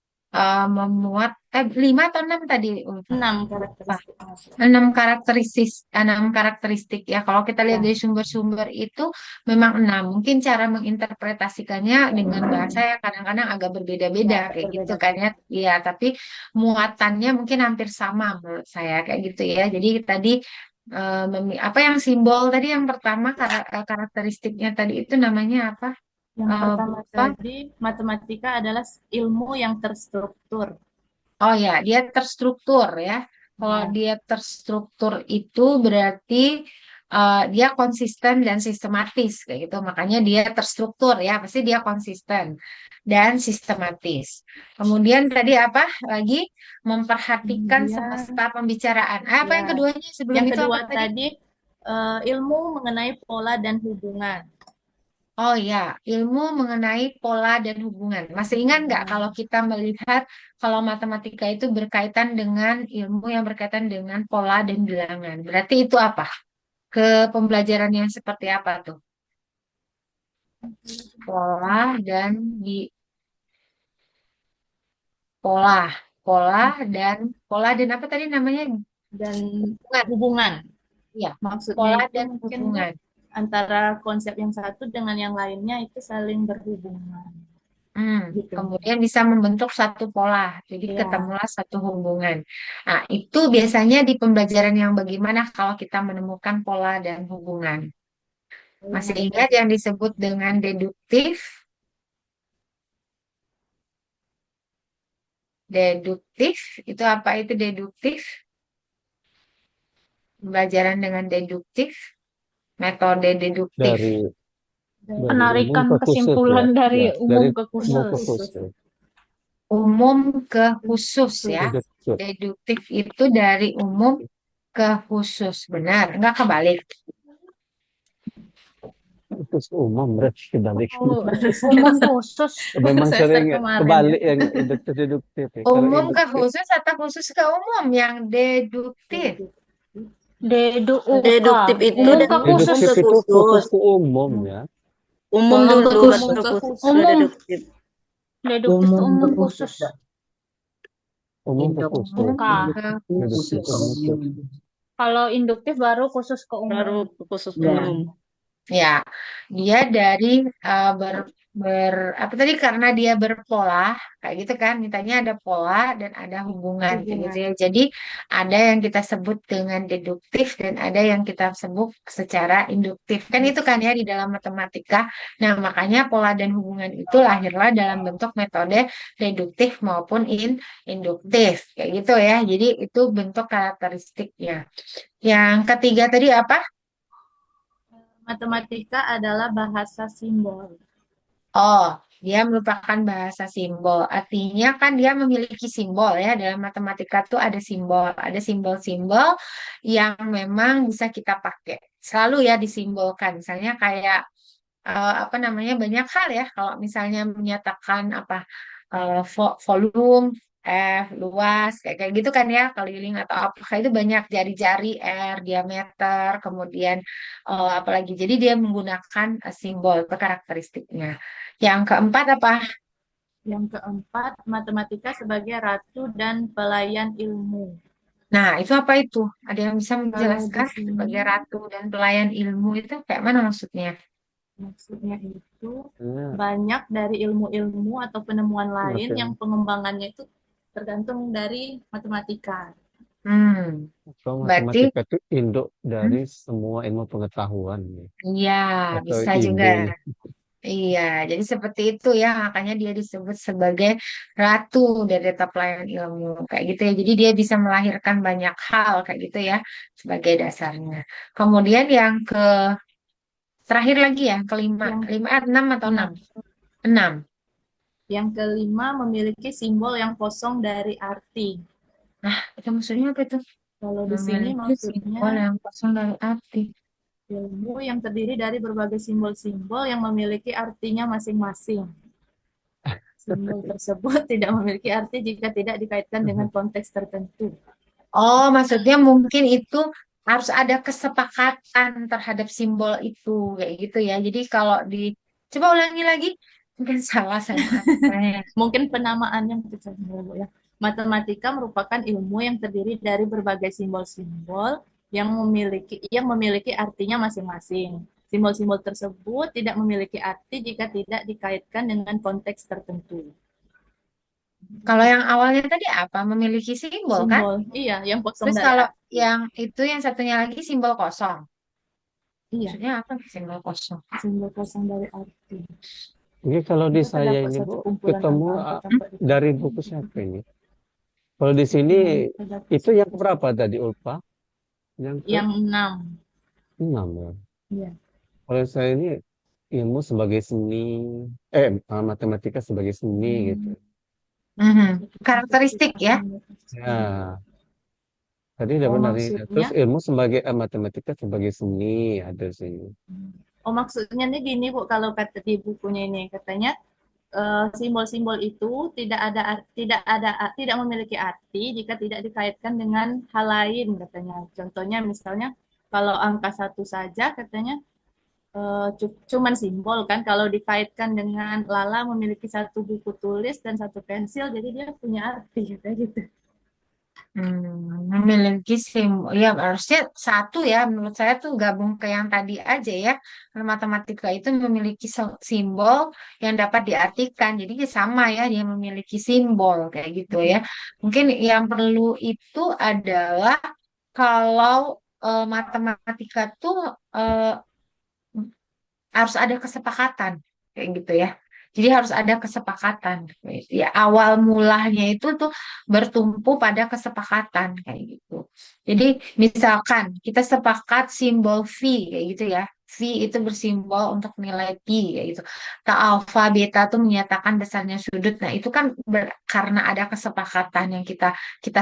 memuat 5 atau 6 tadi. 6 Lupa. karakteristik manusia. 6 karakteristik ya. Kalau kita lihat Ya, dari sumber-sumber itu memang 6. Mungkin cara menginterpretasikannya dengan bahasa yang kadang-kadang agak berbeda-beda ya agak kayak gitu kan ya. berbeda-beda. Iya, tapi muatannya mungkin hampir sama menurut saya kayak gitu ya. Jadi tadi apa yang simbol tadi yang pertama karakteristiknya tadi itu namanya apa? Yang pertama Berupa tadi, matematika adalah ilmu yang terstruktur. Oh ya, dia terstruktur ya. Kalau Ya, dia terstruktur itu berarti dia konsisten dan sistematis kayak gitu. Makanya dia terstruktur ya, pasti dia konsisten dan sistematis. Kemudian tadi apa lagi? Memperhatikan kemudian semesta pembicaraan. Apa yang ya, keduanya sebelum yang itu apa kedua tadi? tadi ilmu mengenai pola dan hubungan. Oh ya, ilmu mengenai pola dan hubungan. Masih ingat nggak kalau kita melihat kalau matematika itu berkaitan dengan ilmu yang berkaitan dengan pola dan bilangan. Berarti itu apa? Ke pembelajaran yang seperti apa tuh? Pola dan di pola, pola dan pola dan apa tadi namanya? Dan Hubungan. hubungan. Iya, Maksudnya pola itu dan mungkin hubungan. antara konsep yang satu dengan yang lainnya itu saling berhubungan gitu. Kemudian bisa membentuk satu pola, jadi Ya, ketemulah satu hubungan. Nah, itu biasanya di pembelajaran yang bagaimana kalau kita menemukan pola dan hubungan. yang Masih ada ingat yang disebut dengan deduktif? Deduktif, itu apa itu deduktif? Pembelajaran dengan deduktif, metode deduktif. dari dari umum Penarikan ke khusus ya. kesimpulan dari Ya, umum dari ke umum khusus. ke khusus. khusus. Umum ke khusus ya. Khusus. Deduktif. Deduktif itu dari umum ke khusus, benar? Enggak kebalik. Khusus umum berarti kebalik. Oh, Baru umum semester, khusus. baru Memang semester sering kemarin ya. kebalik yang deduktif ya. Kalau Umum ke induktif khusus atau khusus ke umum yang deduktif. Dedu UK. Deduktif itu Umum ke dari umum khusus. deduktif ke itu khusus khusus. ke umum ya. Umum Umum ke dulu Umum khusus. baru ke khusus baru khusus. Umum. deduktif. Deduktif itu Umum ke umum khusus, khusus. Kak. Umum ke Umum khusus. UK. ke Deduktif khusus. umum ke Kalau induktif baru khusus ke Baru umum. khusus Ya, umum. Ya, dia dari eh, ber, apa tadi karena dia berpola kayak gitu kan, mintanya ada pola dan ada hubungan kayak gitu Hubungan. ya. Jadi ada yang kita sebut dengan deduktif dan ada yang kita sebut secara induktif. Kan itu kan ya di dalam matematika. Nah, makanya pola dan hubungan itu lahirlah dalam bentuk metode deduktif maupun induktif kayak gitu ya. Jadi itu bentuk karakteristiknya. Yang ketiga tadi apa? Matematika adalah bahasa simbol. Oh, dia merupakan bahasa simbol. Artinya kan dia memiliki simbol ya. Dalam matematika tuh ada simbol. Ada simbol-simbol yang memang bisa kita pakai. Selalu ya disimbolkan. Misalnya kayak apa namanya banyak hal ya. Kalau misalnya menyatakan apa volume, F, luas, kayak gitu kan ya, keliling atau apa itu banyak jari-jari, R, diameter, kemudian apalagi. Jadi dia menggunakan simbol itu karakteristiknya. Yang keempat apa? Yang keempat, matematika sebagai ratu dan pelayan ilmu. Nah, itu apa itu? Ada yang bisa Kalau di menjelaskan sini sebagai ratu dan pelayan ilmu itu kayak mana maksudnya? maksudnya itu ya. banyak dari ilmu-ilmu atau penemuan lain Oke. yang pengembangannya itu tergantung dari matematika. Hmm, Kalau berarti matematika itu induk hmm, dari semua ilmu pengetahuan ya. iya Atau bisa juga. ibu. Iya, jadi seperti itu ya, makanya dia disebut sebagai ratu dari tetap pelayan ilmu, kayak gitu ya. Jadi dia bisa melahirkan banyak hal, kayak gitu ya, sebagai dasarnya. Kemudian yang ke terakhir lagi ya, kelima, Yang lima, enam atau enam, keenam, enam. yang kelima memiliki simbol yang kosong dari arti. Nah, itu maksudnya apa itu? Kalau di sini Memiliki maksudnya simbol yang kosong dari arti. ilmu yang terdiri dari berbagai simbol-simbol yang memiliki artinya masing-masing. Simbol tersebut tidak memiliki arti jika tidak dikaitkan dengan konteks tertentu. Oh, maksudnya mungkin itu harus ada kesepakatan terhadap simbol itu, kayak gitu ya. Jadi kalau coba ulangi lagi, mungkin salah saya maaf. Mungkin penamaannya bisa dulu ya. Matematika merupakan ilmu yang terdiri dari berbagai simbol-simbol yang memiliki artinya masing-masing. Simbol-simbol tersebut tidak memiliki arti jika tidak dikaitkan dengan konteks tertentu. Kalau yang awalnya tadi apa? Memiliki simbol kan? Simbol, iya, yang kosong Terus dari kalau arti. yang itu yang satunya lagi simbol kosong. Iya, Maksudnya apa simbol kosong? simbol kosong dari arti. Ini kalau di Itu saya terdapat ini satu Bu, kumpulan ketemu angka-angka Hmm? tanpa dari dikaitkan. buku siapa ini? Kalau di sini Terdapat itu yang berapa tadi Ulfa? Yang ke yang 6. 6 ya. Iya. Kalau saya ini ilmu sebagai seni, matematika sebagai seni gitu. Mhm. Karakteristik ya. Ya, tadi udah Oh, benar ini. Terus maksudnya ilmu sebagai matematika sebagai seni ada sini. Oh, maksudnya nih gini Bu, kalau kata di bukunya ini katanya simbol-simbol itu tidak memiliki arti jika tidak dikaitkan dengan hal lain katanya. Contohnya misalnya kalau angka satu saja katanya cuman simbol kan, kalau dikaitkan dengan Lala memiliki satu buku tulis dan satu pensil jadi dia punya arti kayak gitu. Memiliki simbol, ya harusnya satu ya. Menurut saya tuh gabung ke yang tadi aja ya. Kalau matematika itu memiliki simbol yang dapat diartikan. Jadi ya sama ya, dia memiliki simbol kayak gitu ya. Mungkin yang perlu itu adalah kalau matematika tuh eh, harus ada kesepakatan kayak gitu ya. Jadi harus ada kesepakatan. Ya, awal mulanya itu tuh bertumpu pada kesepakatan kayak gitu. Jadi misalkan kita sepakat simbol V kayak gitu ya. V itu bersimbol untuk nilai pi kayak gitu. Ke alfa beta tuh menyatakan besarnya sudut. Nah, itu kan karena ada kesepakatan yang kita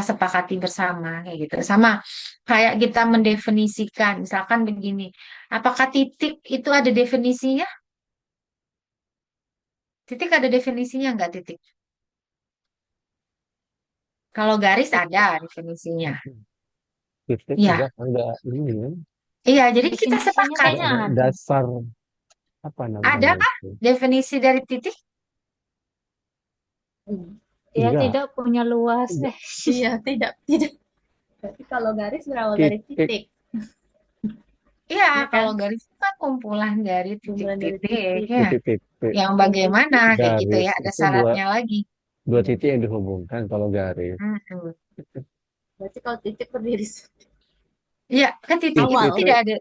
sepakati bersama kayak gitu. Sama kayak kita mendefinisikan misalkan begini. Apakah titik itu ada definisinya? Titik ada definisinya nggak titik? Kalau garis ada definisinya. Titik Iya, enggak ini ya. iya. Jadi kita Definisinya sepakat. kayaknya ada. Dasar apa Ada namanya kah itu? definisi dari titik? Dia Enggak, tidak punya luas. enggak. Iya, tidak. Tapi kalau garis berawal dari Titik titik, Iya, ya kalau kan? garis itu kan kumpulan dari Kumpulan dari titik-titik titik. ya. titik-titik. Yang Kalau bagaimana titik, kayak gitu ya? Garis Ada itu syaratnya lagi. dua titik yang dihubungkan kalau garis. Mm-mm. berarti kalau titik berdiri Iya, kan titik itu awal. tidak Titik ada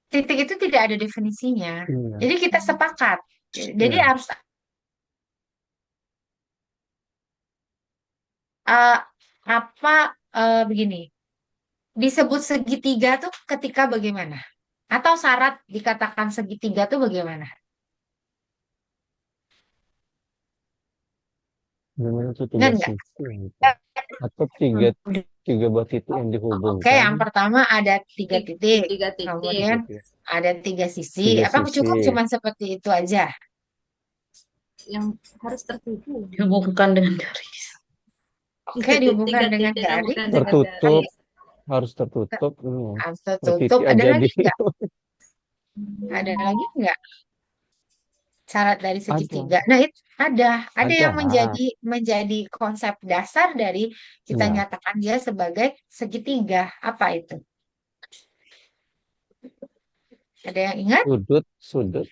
titik itu tidak ada definisinya. iya. Jadi kita sepakat. Jadi Iya. harus eh, apa begini. Disebut segitiga tuh ketika bagaimana? Atau syarat dikatakan segitiga tuh bagaimana? Memang itu tiga Ingat nggak? sisi gitu. Atau tiga tiga buah titik yang Oke, dihubungkan. yang pertama ada tiga titik, Tiga titik. kemudian Titik. ada tiga sisi. Tiga Apa sisi. cukup cuman seperti itu aja? Yang harus tertuju. Dihubungkan dengan garis. Oke, dihubungkan Tiga dengan titik yang garis. bukan dengan Tertutup. garis. Harus tertutup. Harus Oh, tertutup. titik Ada aja lagi di nggak? Ada lagi nggak syarat dari ada. segitiga? Nah, itu ada Ada. yang menjadi konsep dasar dari kita Nah, nyatakan dia sebagai segitiga. Apa itu? Ada yang ingat? sudut. Sudut.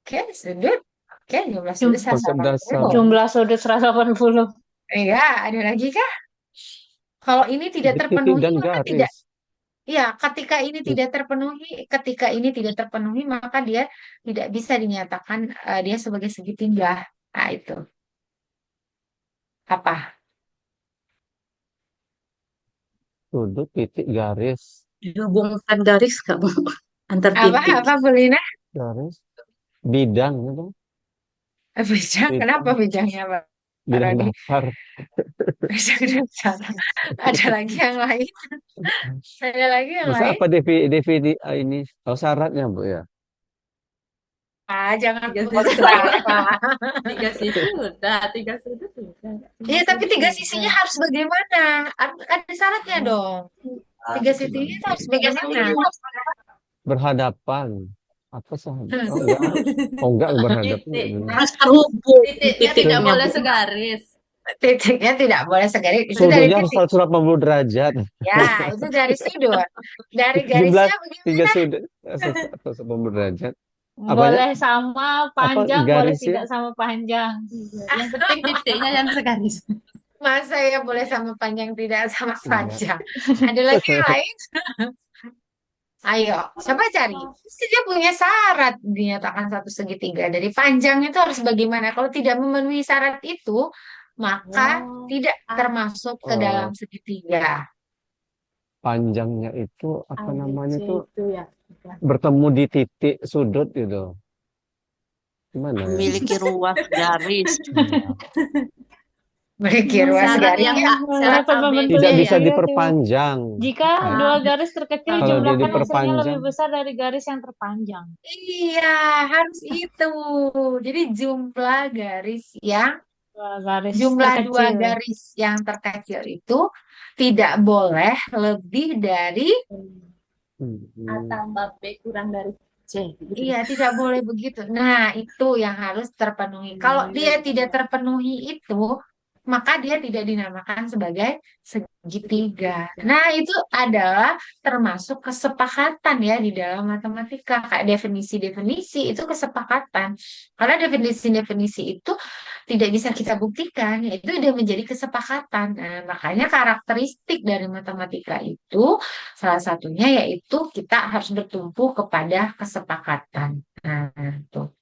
Oke, sudut. Oke, jumlah sudut Jum- Konsep dasar. 180. Jumlah sudut 180. Iya, ada lagi kah? Kalau ini tidak Titik terpenuhi, dan maka tidak. garis. Iya, ketika ini tidak terpenuhi, maka dia tidak bisa dinyatakan dia sebagai segitiga. Nah, itu apa? Sudut, titik, garis. Dihubungkan garis nggak Bu? Antar Apa? titik. Apa, Bulina? Garis. Bidang gitu. Bejang, kenapa Bidang. bejangnya, Pak Bidang Rodi? datar. Bejang dan cara. Ada lagi yang lain? Ada lagi yang Masa lain? apa ini? Oh, syaratnya, Bu ya? Ah, jangan Tiga buat sisi. syarat. Tiga sisi udah, tiga sudut udah. Iya, tapi tiga Sudut sisinya udah. harus bagaimana? Ada syaratnya dong. Tiga sisinya itu harus bagaimana? Berhadapan. Apa sahabat? Hmm. Oh, enggak. Oh, enggak berhadapan. Titiknya, Harus terhubung. titiknya tidak Titiknya boleh segaris. titiknya tidak boleh segaris. Itu dari Sudutnya harus titik. 180 derajat. Ya, itu dari sudut. Dari Jumlah garisnya tiga bagaimana? sudut 180 derajat. Apanya? Boleh sama panjang, boleh garisnya? tidak sama panjang. Iya, yang penting titiknya yang segaris. Masa ya boleh sama panjang tidak sama Enggak. panjang? Ada lagi yang lain? Ayo, coba cari. Pasti dia punya syarat dinyatakan satu segitiga. Dari panjang itu harus bagaimana? Kalau tidak memenuhi syarat itu, maka Oh, tidak termasuk ke dalam Oh, segitiga. panjangnya itu apa namanya ABC tuh itu ya. bertemu di titik sudut gitu. Gimana ya? Memiliki ruas garis. Iya. Memiliki ruas Syarat garis yang ya. syarat Dapat ABD membentuk Tidak bisa ya. segitiga, Sibu. diperpanjang. Jika Ah, dua garis terkecil Kalau dia jumlahkan hasilnya lebih diperpanjang, besar dari garis yang terpanjang. Iya, harus itu. Jadi Dua garis jumlah dua terkecil. garis yang terkecil itu tidak boleh lebih dari, A hmm, tambah B kurang dari C gitu. iya, tidak boleh begitu. Nah, itu yang harus terpenuhi. Kalau dia tidak terpenuhi itu, maka dia tidak dinamakan sebagai segitiga. Segitiga. Nah, itu adalah termasuk kesepakatan ya di dalam matematika. Kayak definisi-definisi itu kesepakatan. Karena definisi-definisi itu tidak bisa kita buktikan, itu udah menjadi kesepakatan. Nah, makanya karakteristik dari matematika itu salah satunya yaitu kita harus bertumpu kepada kesepakatan. Nah, tuh.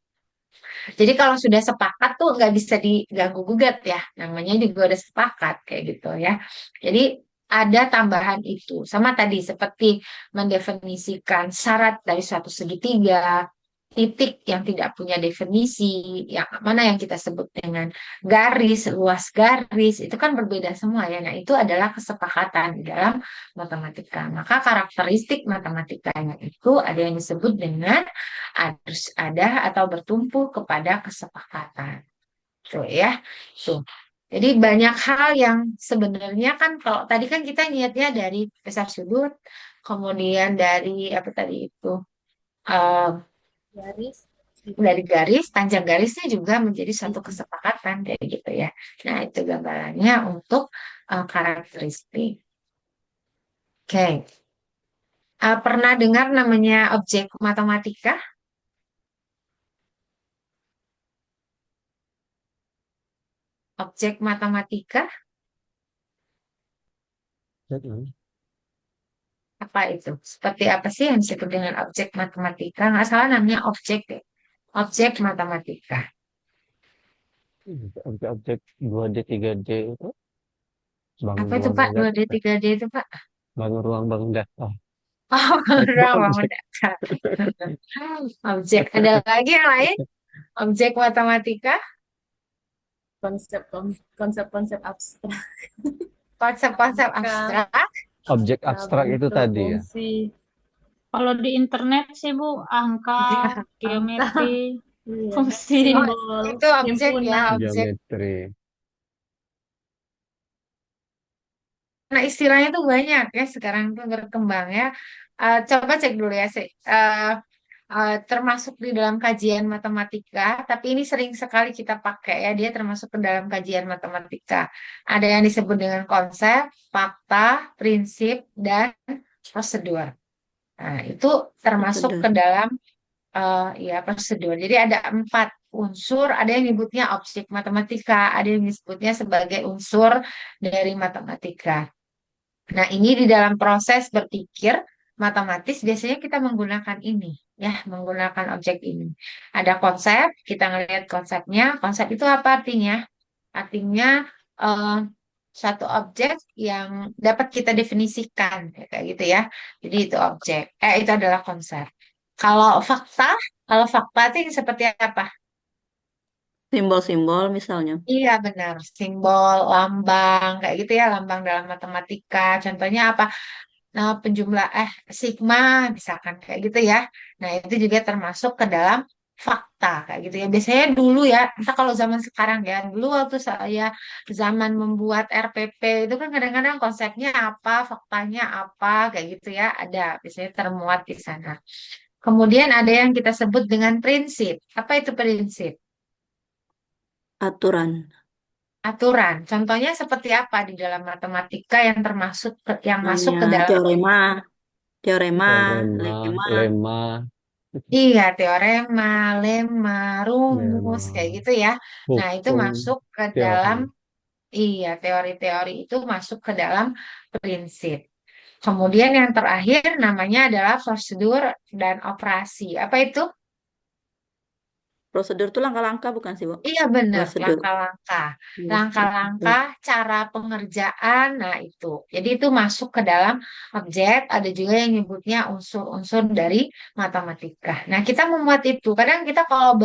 Jadi kalau sudah sepakat tuh nggak bisa diganggu gugat ya, namanya juga udah sepakat kayak gitu ya. Jadi ada tambahan itu, sama tadi seperti mendefinisikan syarat dari suatu segitiga, titik yang tidak punya definisi, yang mana yang kita sebut dengan garis, luas garis, itu kan berbeda semua ya. Nah, itu adalah kesepakatan di dalam matematika. Maka karakteristik matematikanya itu ada yang disebut dengan harus ada atau bertumpu kepada kesepakatan. Tuh ya. Tuh. Jadi banyak hal yang sebenarnya kan kalau tadi kan kita niatnya dari besar sudut, kemudian dari apa tadi itu eh, Garis. dari garis, panjang garisnya juga menjadi suatu kesepakatan kayak gitu ya. Nah, itu gambarannya untuk karakteristik. Oke. Pernah dengar namanya objek matematika? Objek matematika apa itu? Seperti apa sih yang disebut dengan objek matematika? Nggak salah namanya objek deh. Objek matematika. objek-objek 2D, 3D itu bangun Apa itu ruang Pak? bangun Dua d data, tiga d itu Pak? bangun ruang bangun data. Oh, Itu ruang objek. mendatar. Objek. Ada lagi yang lain? Objek matematika? Konsep-konsep abstrak. Konsep-konsep Angka, abstrak? Objek abstrak itu bentuk, tadi ya. fungsi. Kalau di internet sih Bu, angka, Angka, geometri, iya. fungsi. Oh, Simbol, itu objek ya, himpunan. objek. Geometri. Nah, istilahnya tuh banyak ya sekarang tuh berkembang ya. Coba cek dulu ya sih. Termasuk di dalam kajian matematika, tapi ini sering sekali kita pakai ya. Dia termasuk ke dalam kajian matematika. Ada yang disebut dengan konsep, fakta, prinsip, dan prosedur. Nah, itu termasuk Prosedur. ke dalam ya prosedur. Jadi ada 4 unsur. Ada yang nyebutnya objek matematika, ada yang disebutnya sebagai unsur dari matematika. Nah, ini di dalam proses berpikir matematis biasanya kita menggunakan ini, ya, menggunakan objek ini. Ada konsep, kita ngelihat konsepnya. Konsep itu apa artinya? Artinya eh, satu objek yang dapat kita definisikan, kayak gitu ya. Jadi itu objek. Itu adalah konsep. Kalau fakta, kalau fakta itu yang seperti apa? Simbol-simbol misalnya. Iya benar, simbol, lambang, kayak gitu ya, lambang dalam matematika. Contohnya apa? Nah, sigma misalkan kayak gitu ya. Nah, itu juga termasuk ke dalam fakta kayak gitu ya. Biasanya dulu ya, entah kalau zaman sekarang ya, dulu waktu saya zaman membuat RPP itu kan kadang-kadang konsepnya apa, faktanya apa kayak gitu ya, ada biasanya termuat di sana. Kemudian ada yang kita sebut dengan prinsip. Apa itu prinsip? Aturan. Aturan. Contohnya seperti apa di dalam matematika yang yang masuk Hanya ke dalam teorema, teorema, Teorema, lemma. lemma, iya, teorema, lemma, rumus, kayak lemma, gitu ya. Nah, itu hukum, masuk ke dalam, teori. iya, teori-teori itu masuk ke dalam prinsip. Kemudian yang terakhir namanya adalah prosedur dan operasi. Apa itu? Prosedur itu langkah-langkah bukan sih, Bu? Iya benar, Prosedur. langkah-langkah. Oke. Langkah-langkah cara pengerjaan, nah itu. Jadi itu masuk ke dalam objek, ada juga yang nyebutnya unsur-unsur dari matematika. Nah, kita membuat itu. Kadang kita kalau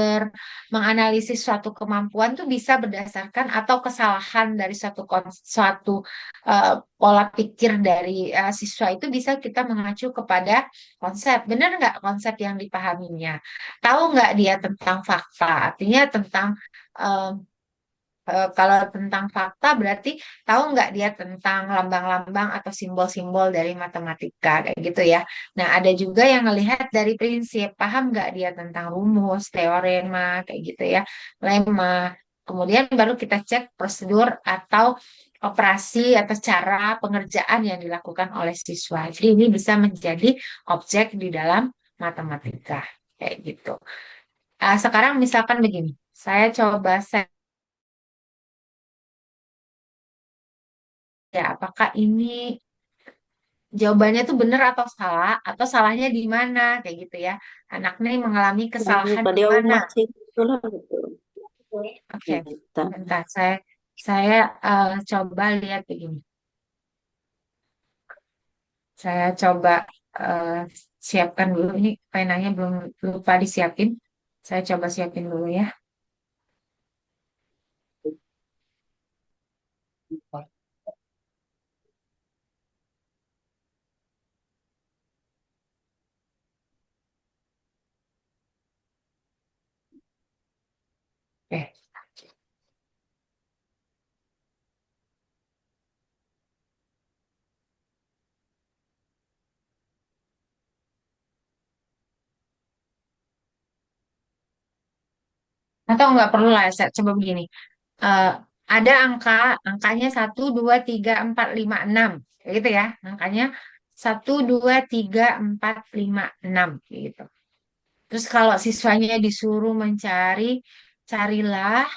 menganalisis suatu kemampuan tuh bisa berdasarkan atau kesalahan dari suatu pola pikir dari siswa itu bisa kita mengacu kepada konsep. Benar nggak konsep yang dipahaminya? Tahu nggak dia tentang fakta? Artinya tentang eh, kalau tentang fakta berarti tahu nggak dia tentang lambang-lambang atau simbol-simbol dari matematika kayak gitu ya. Nah, ada juga yang melihat dari prinsip, paham nggak dia tentang rumus, teorema kayak gitu ya, lemma. Kemudian baru kita cek prosedur atau operasi atau cara pengerjaan yang dilakukan oleh siswa. Jadi ini bisa menjadi objek di dalam matematika kayak gitu. Sekarang misalkan begini, saya coba ya apakah ini jawabannya tuh benar atau salahnya di mana kayak gitu ya. Anak nih mengalami kesalahan Pada di mana. umat sih itulah gitu. Oke, Kita. bentar saya coba lihat begini. Saya coba eh, siapkan dulu ini penanya belum lupa disiapin. Saya coba siapin dulu ya. Oke. Atau nggak perlu lah, saya coba begini. Eh, ada angkanya 1, 2, 3, 4, 5, 6 kayak gitu ya. Angkanya 1, 2, 3, 4, 5, 6 kayak gitu. Terus kalau siswanya disuruh carilah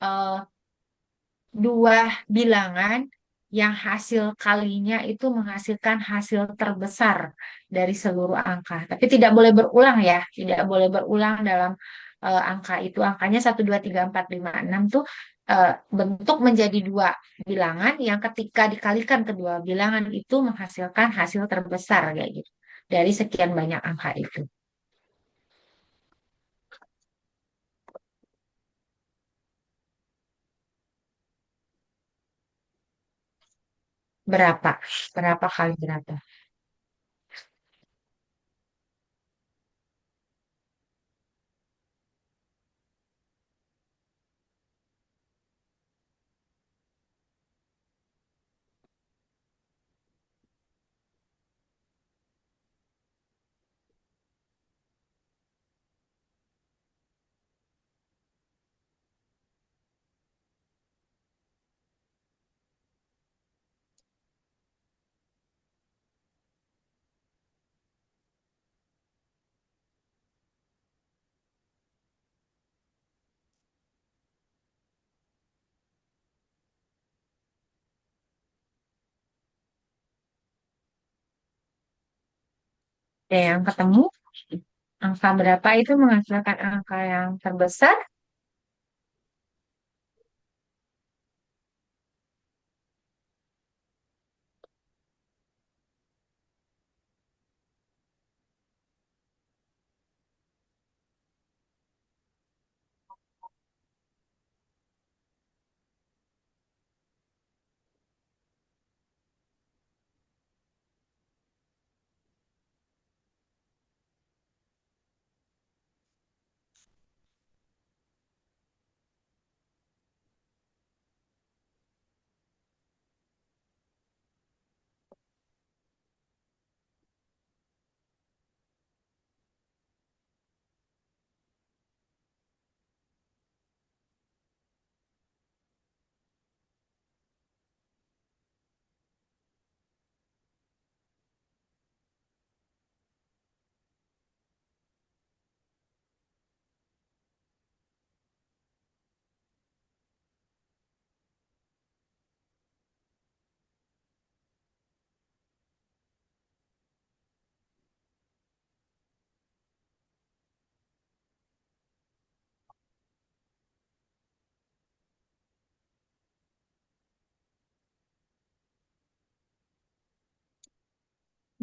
eh, dua bilangan yang hasil kalinya itu menghasilkan hasil terbesar dari seluruh angka. Tapi tidak boleh berulang ya, tidak boleh berulang dalam angka itu. Angkanya 1, 2, 3, 4, 5, 6 tuh bentuk menjadi dua bilangan yang ketika dikalikan kedua bilangan itu menghasilkan hasil terbesar kayak gitu. Dari sekian banyak angka itu. Berapa? Berapa kali berapa? Ada yang ketemu? Angka berapa itu menghasilkan angka yang terbesar?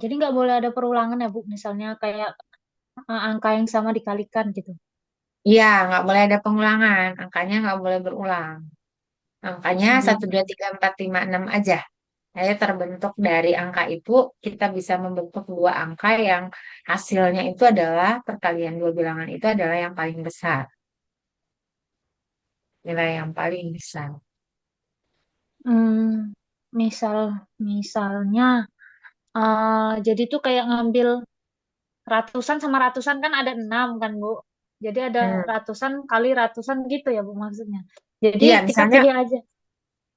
Jadi nggak boleh ada perulangan ya, Bu. Misalnya kayak angka yang sama dikalikan gitu. Iya, nggak boleh ada pengulangan. Angkanya nggak boleh berulang. Angkanya satu, Hmm. 2, 3, 4, 5, 6 aja. Saya terbentuk dari angka itu, kita bisa membentuk dua angka yang hasilnya itu adalah perkalian dua bilangan itu adalah yang paling besar. Nilai yang paling besar. Hmm, misal, misalnya, jadi tuh kayak ngambil ratusan sama ratusan kan ada 6 kan, Bu. Jadi ada Hmm. ratusan kali ratusan gitu ya, Bu, maksudnya. Jadi Iya, kita misalnya, pilih aja.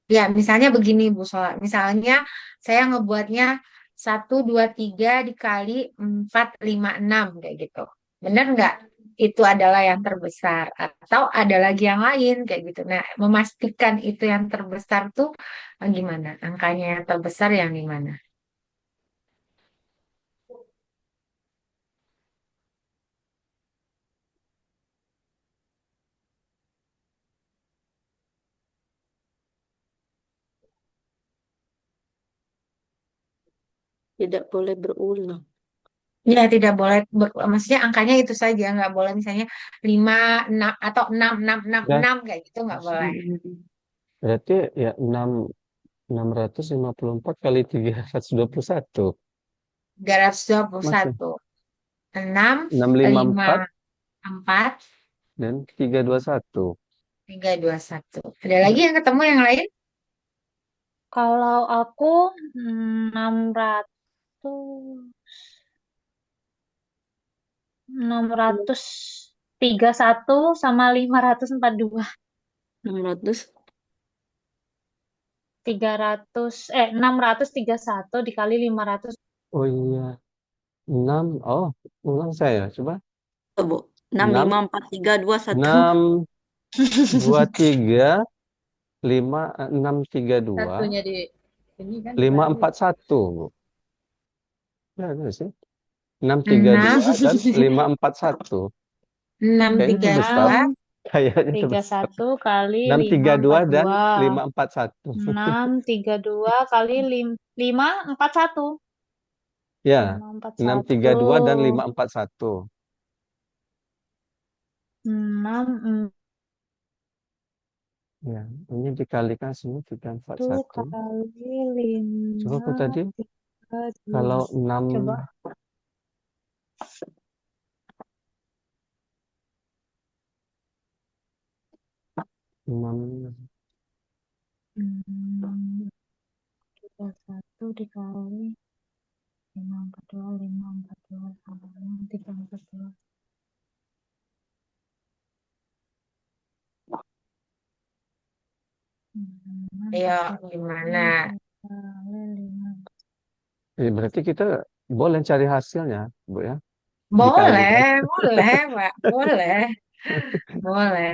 ya misalnya begini Bu Sola. Misalnya saya ngebuatnya 1, 2, 3 dikali 4, 5, 6 kayak gitu. Bener nggak? Itu adalah yang terbesar atau ada lagi yang lain kayak gitu. Nah, memastikan itu yang terbesar tuh gimana? Angkanya yang terbesar yang di mana? Tidak boleh berulang. Ya, tidak boleh, maksudnya angkanya itu saja, nggak boleh misalnya 5, 6, atau 6, 6, 6, Ya, 6, kayak gitu nggak boleh. Mm. berarti ya 654 kali 321. 321. Masih 6, 5, 654 4, dan 321. 3, 2, 1. Ada lagi yang ketemu yang lain? Kalau aku 631 sama 542. 600. 631 dikali 500. Oh iya, 6. Oh, ulang saya. Coba. Oh, Bu. 6, 5, 6, 4, 3, 2, 1. 6, 23, 5, 6, 3, 2, Satunya di ini kan 5, dibagi. 4, 1, Bu. Ya, itu sih. 6, 3, 6, 2, dan 5, 4, 1. 6, Kayaknya itu 3, besar. 2. 6, Kayaknya itu besar. 31 kali 6, 3, 2, dan 542. 5, 4, 1. 632 kali 541. Ya, 6, 3, 541. 2, dan 5, 4, 1. 6 Ya, ini dikalikan semua 3, 4, itu 1. kali Coba 5, aku tadi, 3, 2. kalau 6, Coba. 6, 1 dikali 542, 542 sama 342. Ayo, gimana? berarti kita boleh cari hasilnya, Bu ya. Dikalikan Boleh, boleh, Pak. Boleh, boleh.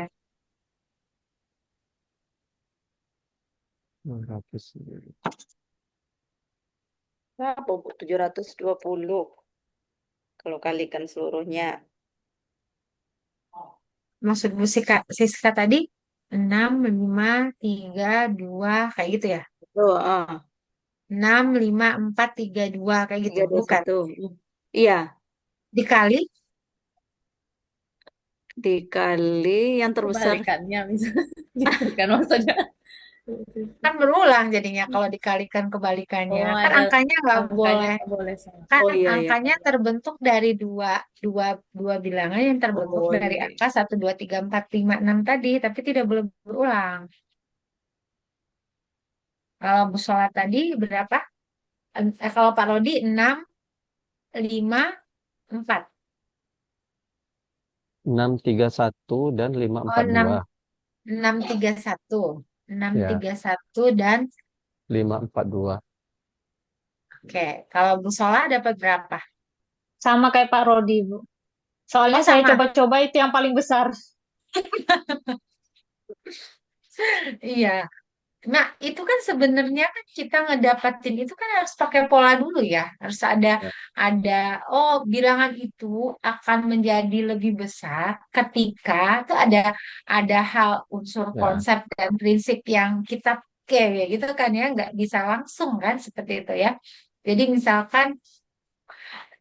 200. Apa, Bu? 720. Kalau kalikan seluruhnya. Maksud Bu Siska tadi 6, 5, 3, 2 kayak gitu ya? Oh, 6, 5, 4, 3, 2 kayak gitu. 3, 2, Bukan. 1. Iya, Dikali dikali yang terbesar. Kebalikannya misalnya. Gitu kan maksudnya. kan berulang jadinya kalau dikalikan kebalikannya. Oh, Kan ada angkanya nggak angkanya boleh. nggak boleh sama. Kan Oh iya, iya. angkanya terbentuk dari dua, dua, dua bilangan yang terbentuk Oh dari iya. angka 1, 2, 3, 4, 5, 6 tadi, tapi tidak boleh berulang. Kalau Bu Sholat tadi berapa? Kalau Pak Rodi 6, 5, 4. 631 dan Oh, 6, 542. 6, 3, 1. 6, Ya, 3, 1 dan 542. oke. Kalau Bu Sholat dapat berapa? Sama kayak Pak Rodi, Bu. Soalnya Oh, saya sama. coba-coba itu yang paling besar. Iya. Nah, itu kan sebenarnya kan kita ngedapatin itu kan harus pakai pola dulu ya. Harus Ya, ada oh bilangan itu akan menjadi lebih besar ketika tuh ada hal unsur ya. konsep dan prinsip yang kita pakai ya gitu kan ya, nggak bisa langsung kan seperti itu ya. Jadi misalkan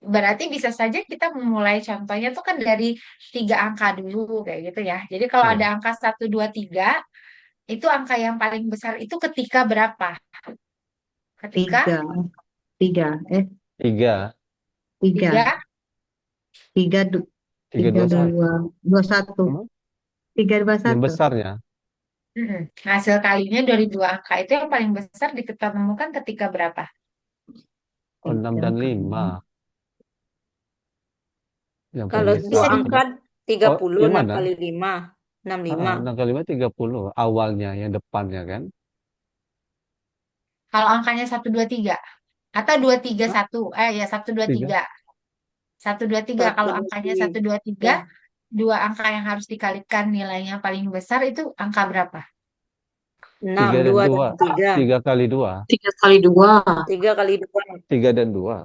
berarti bisa saja kita memulai contohnya tuh kan dari 3 angka dulu kayak gitu ya. Jadi kalau ada Iya, angka 1, 2, 3, itu angka yang paling besar itu ketika berapa? Ketika Tiga, tiga, tiga, tiga, 3, tiga, tiga tiga dua satu. dua, dua satu, Emang tiga dua yang satu, besarnya hasil kalinya dari 2 angka itu yang paling besar kita temukan ketika berapa? 6 tiga dan kali. 5. Yang paling Kalau Bisa dua besar. di, angka Oh, 30, yang 6 mana? kali 5, 65. 6 kali 5 30. Awalnya, yang depannya kan? kalau angkanya 1, 2, 3 atau 2, 3, Hah? 1, ya 3. 1, 2, 3. 1, 2, 3 Satu, kalau dua, angkanya satu tiga. dua tiga 2 angka yang harus dikalikan nilainya paling besar itu angka berapa? 6, 3 dan 2, dan 2. 3. 3 kali 2. 3 kali 2, 3 kali 2. 3 dan 2.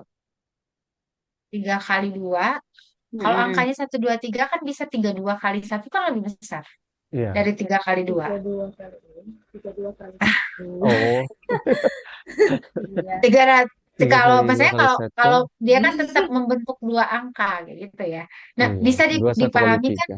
3 kali 2. Kalau Mm-mm. angkanya 1, 2, 3 kan bisa 32 kali 1 kan lebih besar Iya. dari 3 kali 2. 32 kali 1. Oh, Iya. Tiga ra- 3 kalau kali 2 maksudnya kali kalau 1. kalau dia kan tetap membentuk 2 angka kayak gitu ya. Nah, Iya. bisa 21 kali dipahami kan. 3.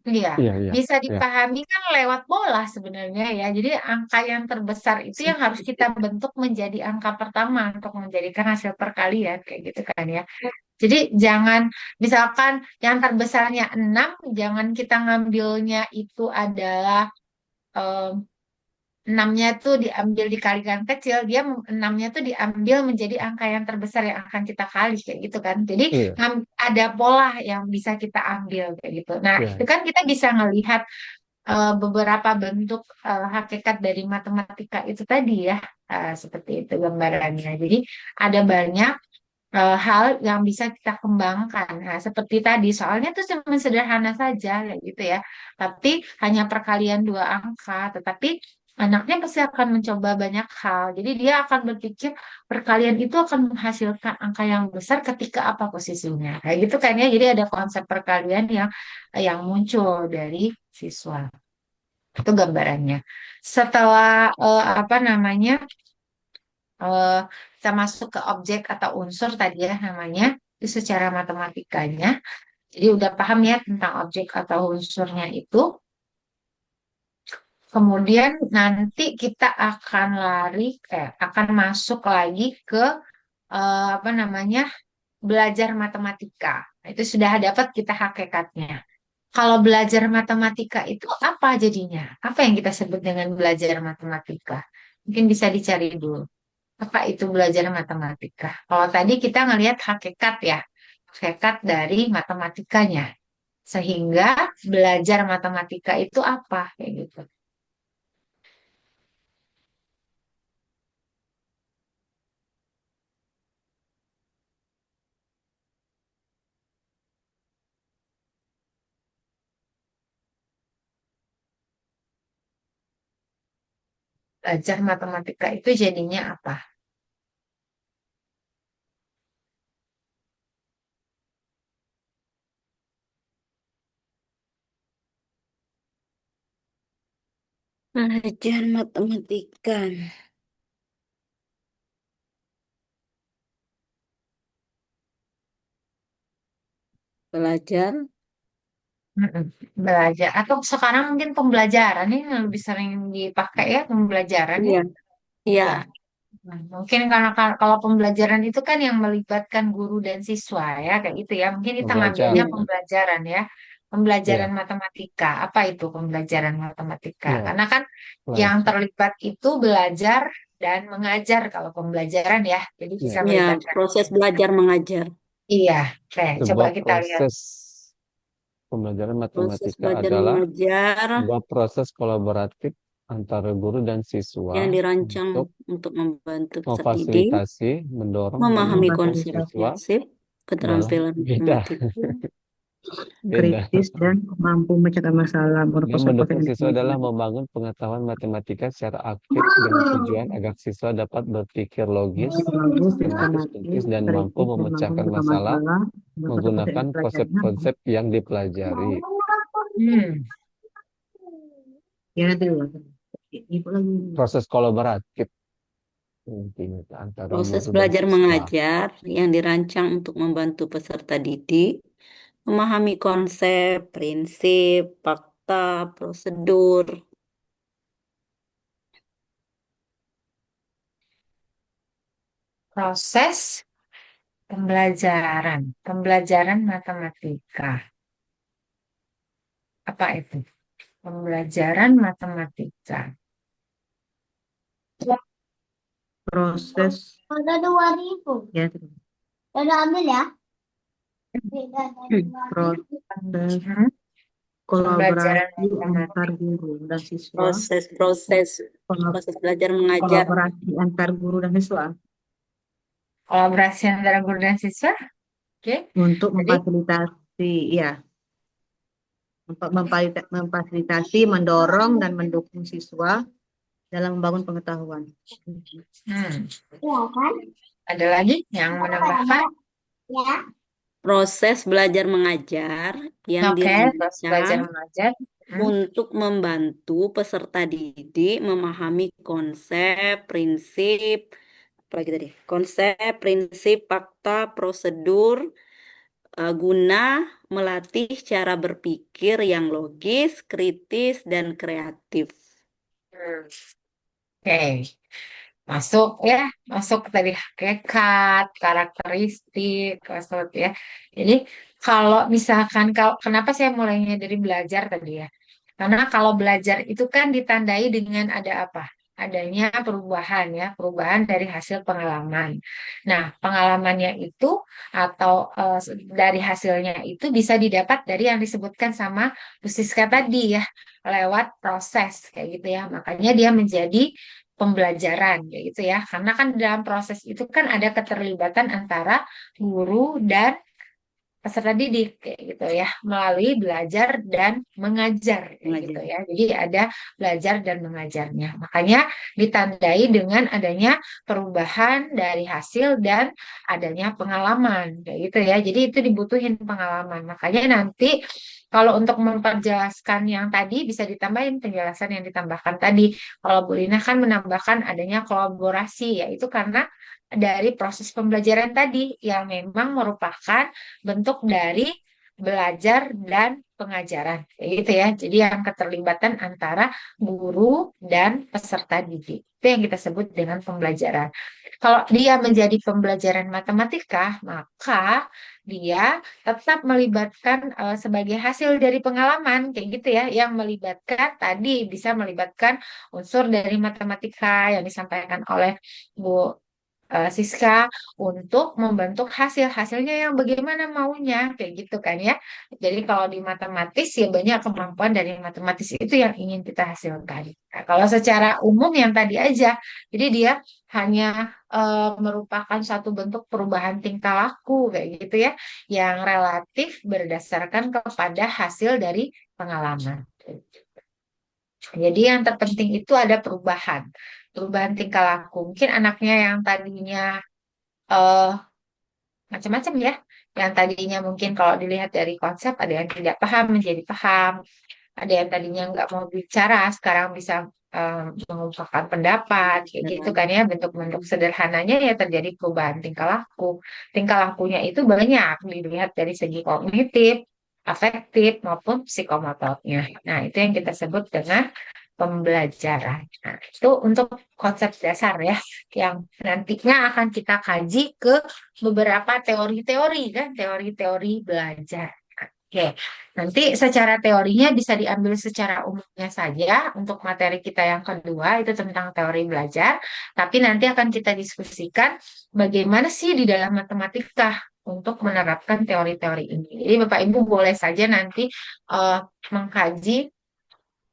Iya, Iya, iya. bisa Iya. dipahami kan lewat pola sebenarnya ya. Jadi angka yang terbesar itu yang harus kita bentuk menjadi angka pertama untuk menjadikan hasil perkalian kayak gitu kan ya. Jadi jangan misalkan yang terbesarnya 6, jangan kita ngambilnya itu adalah em, 6-nya tuh diambil dikalikan kecil, enamnya tuh diambil menjadi angka yang terbesar yang akan kita kali kayak gitu kan. Jadi Iya. ada pola yang bisa kita ambil kayak gitu. Nah, itu Iya. kan kita bisa ngelihat beberapa bentuk hakikat dari matematika itu tadi ya, seperti itu gambarannya. Jadi ada banyak hal yang bisa kita kembangkan. Nah, seperti tadi, soalnya tuh cuma sederhana saja, kayak gitu ya. Tapi hanya perkalian 2 angka, tetapi anaknya pasti akan mencoba banyak hal. Jadi dia akan berpikir perkalian itu akan menghasilkan angka yang besar ketika apa posisinya. Kayak gitu kan ya. Jadi ada konsep perkalian yang muncul dari siswa. Itu gambarannya. Setelah apa namanya? eh, kita masuk ke objek atau unsur tadi ya namanya itu secara matematikanya. Jadi udah paham ya tentang objek atau unsurnya itu. Kemudian nanti kita akan akan masuk lagi ke apa namanya belajar matematika. Itu sudah dapat kita hakikatnya. Kalau belajar matematika itu apa jadinya? Apa yang kita sebut dengan belajar matematika? Mungkin bisa dicari dulu. Apa itu belajar matematika? Kalau tadi kita ngelihat hakikat ya, hakikat dari matematikanya. Sehingga belajar matematika itu apa? Kayak gitu. Belajar matematika itu jadinya apa? Belajar matematika. Belajar. Mm-mm. Belajar. Atau sekarang mungkin pembelajaran ini yang lebih sering dipakai ya, pembelajaran ya. Iya. Iya. Ya. Nah, mungkin karena kalau pembelajaran itu kan yang melibatkan guru dan siswa ya, kayak gitu ya. Mungkin kita Belajar. ngambilnya Ya. pembelajaran ya. Pembelajaran Iya. matematika. Apa itu pembelajaran matematika? Iya. Karena kan yang Belajar. terlibat itu belajar dan mengajar kalau pembelajaran ya. Jadi bisa Iya. Iya, melibatkan. proses belajar mengajar. Iya, oke. Coba Sebuah kita lihat. proses pembelajaran Proses matematika belajar adalah mengajar sebuah proses kolaboratif antara guru dan siswa yang dirancang untuk untuk membantu peserta didik memfasilitasi, mendorong, dan memahami mendukung Memfasilitasi siswa konsep-konsep dalam keterampilan beda matematika beda kritis dan mampu memecahkan masalah dan berkonsep-konsep mendukung yang siswa dalam dikenal. membangun pengetahuan matematika secara aktif dengan tujuan agar siswa dapat berpikir logis, Bagus, sistematis, kritis, sistematis, dan mampu kritis, dan mampu memecahkan memecahkan masalah masalah berkonsep-konsep yang menggunakan dipelajarinya. konsep-konsep yang dipelajari. Hmm. Ya, nanti dulu. Ibu lagi. Proses kolaboratif. Intinya antara Proses guru dan belajar siswa. mengajar yang dirancang untuk membantu peserta didik memahami konsep, prinsip, fakta, prosedur. Proses pembelajaran matematika. Apa itu? Pembelajaran matematika. Proses Ada 2.000. ya Udah ambil ya? proses Hmm? Pembelajaran kolaborasi antar matematika. guru dan siswa. Proses Kolab- belajar mengajar. Kolaborasi antar guru dan siswa Kolaborasi antara guru dan siswa. Oke. untuk Jadi, memfasilitasi, ya, untuk memfasilitasi, mendorong dan mendukung siswa dalam membangun pengetahuan. Iya kan? ada lagi yang menambahkan? Ya. Proses belajar mengajar yang Oke, proses belajar dirancang mengajar. untuk membantu peserta didik memahami konsep, prinsip, apalagi tadi, konsep, prinsip, fakta, prosedur, guna melatih cara berpikir yang logis, kritis, dan kreatif. Hmm. Oke, masuk tadi hakikat, karakteristik, maksud ya. Jadi kalau misalkan kenapa saya mulainya dari belajar tadi ya? Karena kalau belajar itu kan ditandai dengan ada apa? Adanya perubahan ya, perubahan dari hasil pengalaman. Nah, pengalamannya itu atau dari hasilnya itu bisa didapat dari yang disebutkan sama Bu Siska tadi ya, lewat proses kayak gitu ya. Makanya dia menjadi pembelajaran kayak gitu ya. Karena kan dalam proses itu kan ada keterlibatan antara guru dan peserta didik kayak gitu ya, melalui belajar dan mengajar kayak gitu Mengajar. ya. Jadi ada belajar dan mengajarnya. Makanya ditandai dengan adanya perubahan dari hasil dan adanya pengalaman kayak gitu ya. Jadi itu dibutuhin pengalaman. Makanya nanti kalau untuk memperjelaskan yang tadi bisa ditambahin penjelasan yang ditambahkan tadi. Kalau Bu Lina kan menambahkan adanya kolaborasi, yaitu karena dari proses pembelajaran tadi yang memang merupakan bentuk dari belajar dan pengajaran, kayak gitu ya. Jadi yang keterlibatan antara guru dan peserta didik itu yang kita sebut dengan pembelajaran. Kalau dia menjadi pembelajaran matematika, maka dia tetap melibatkan sebagai hasil dari pengalaman, kayak gitu ya, yang melibatkan tadi bisa melibatkan unsur dari matematika yang disampaikan oleh Bu Siska untuk membentuk hasilnya yang bagaimana maunya kayak gitu kan ya. Jadi kalau di matematis ya banyak kemampuan dari matematis itu yang ingin kita hasilkan. Nah, kalau secara umum yang tadi aja, jadi dia hanya merupakan satu bentuk perubahan tingkah laku kayak gitu ya, yang relatif berdasarkan kepada hasil dari pengalaman. Jadi yang terpenting itu ada perubahan tingkah laku. Mungkin anaknya yang tadinya eh macam-macam ya. Yang tadinya mungkin kalau dilihat dari konsep ada yang tidak paham menjadi paham, ada yang tadinya nggak mau bicara sekarang bisa mengungkapkan pendapat, kayak gitu kan ya. Bentuk-bentuk sederhananya ya terjadi perubahan tingkah laku. Tingkah lakunya itu banyak dilihat dari segi kognitif, afektif maupun psikomotornya. Nah, itu yang kita sebut dengan pembelajaran. Nah, itu untuk konsep dasar ya, yang nantinya akan kita kaji ke beberapa teori-teori kan, teori-teori belajar. Oke, nanti secara teorinya bisa diambil secara umumnya saja untuk materi kita yang kedua itu tentang teori belajar, tapi nanti akan kita diskusikan bagaimana sih di dalam matematika untuk menerapkan teori-teori ini. Jadi Bapak Ibu boleh saja nanti eh, mengkaji.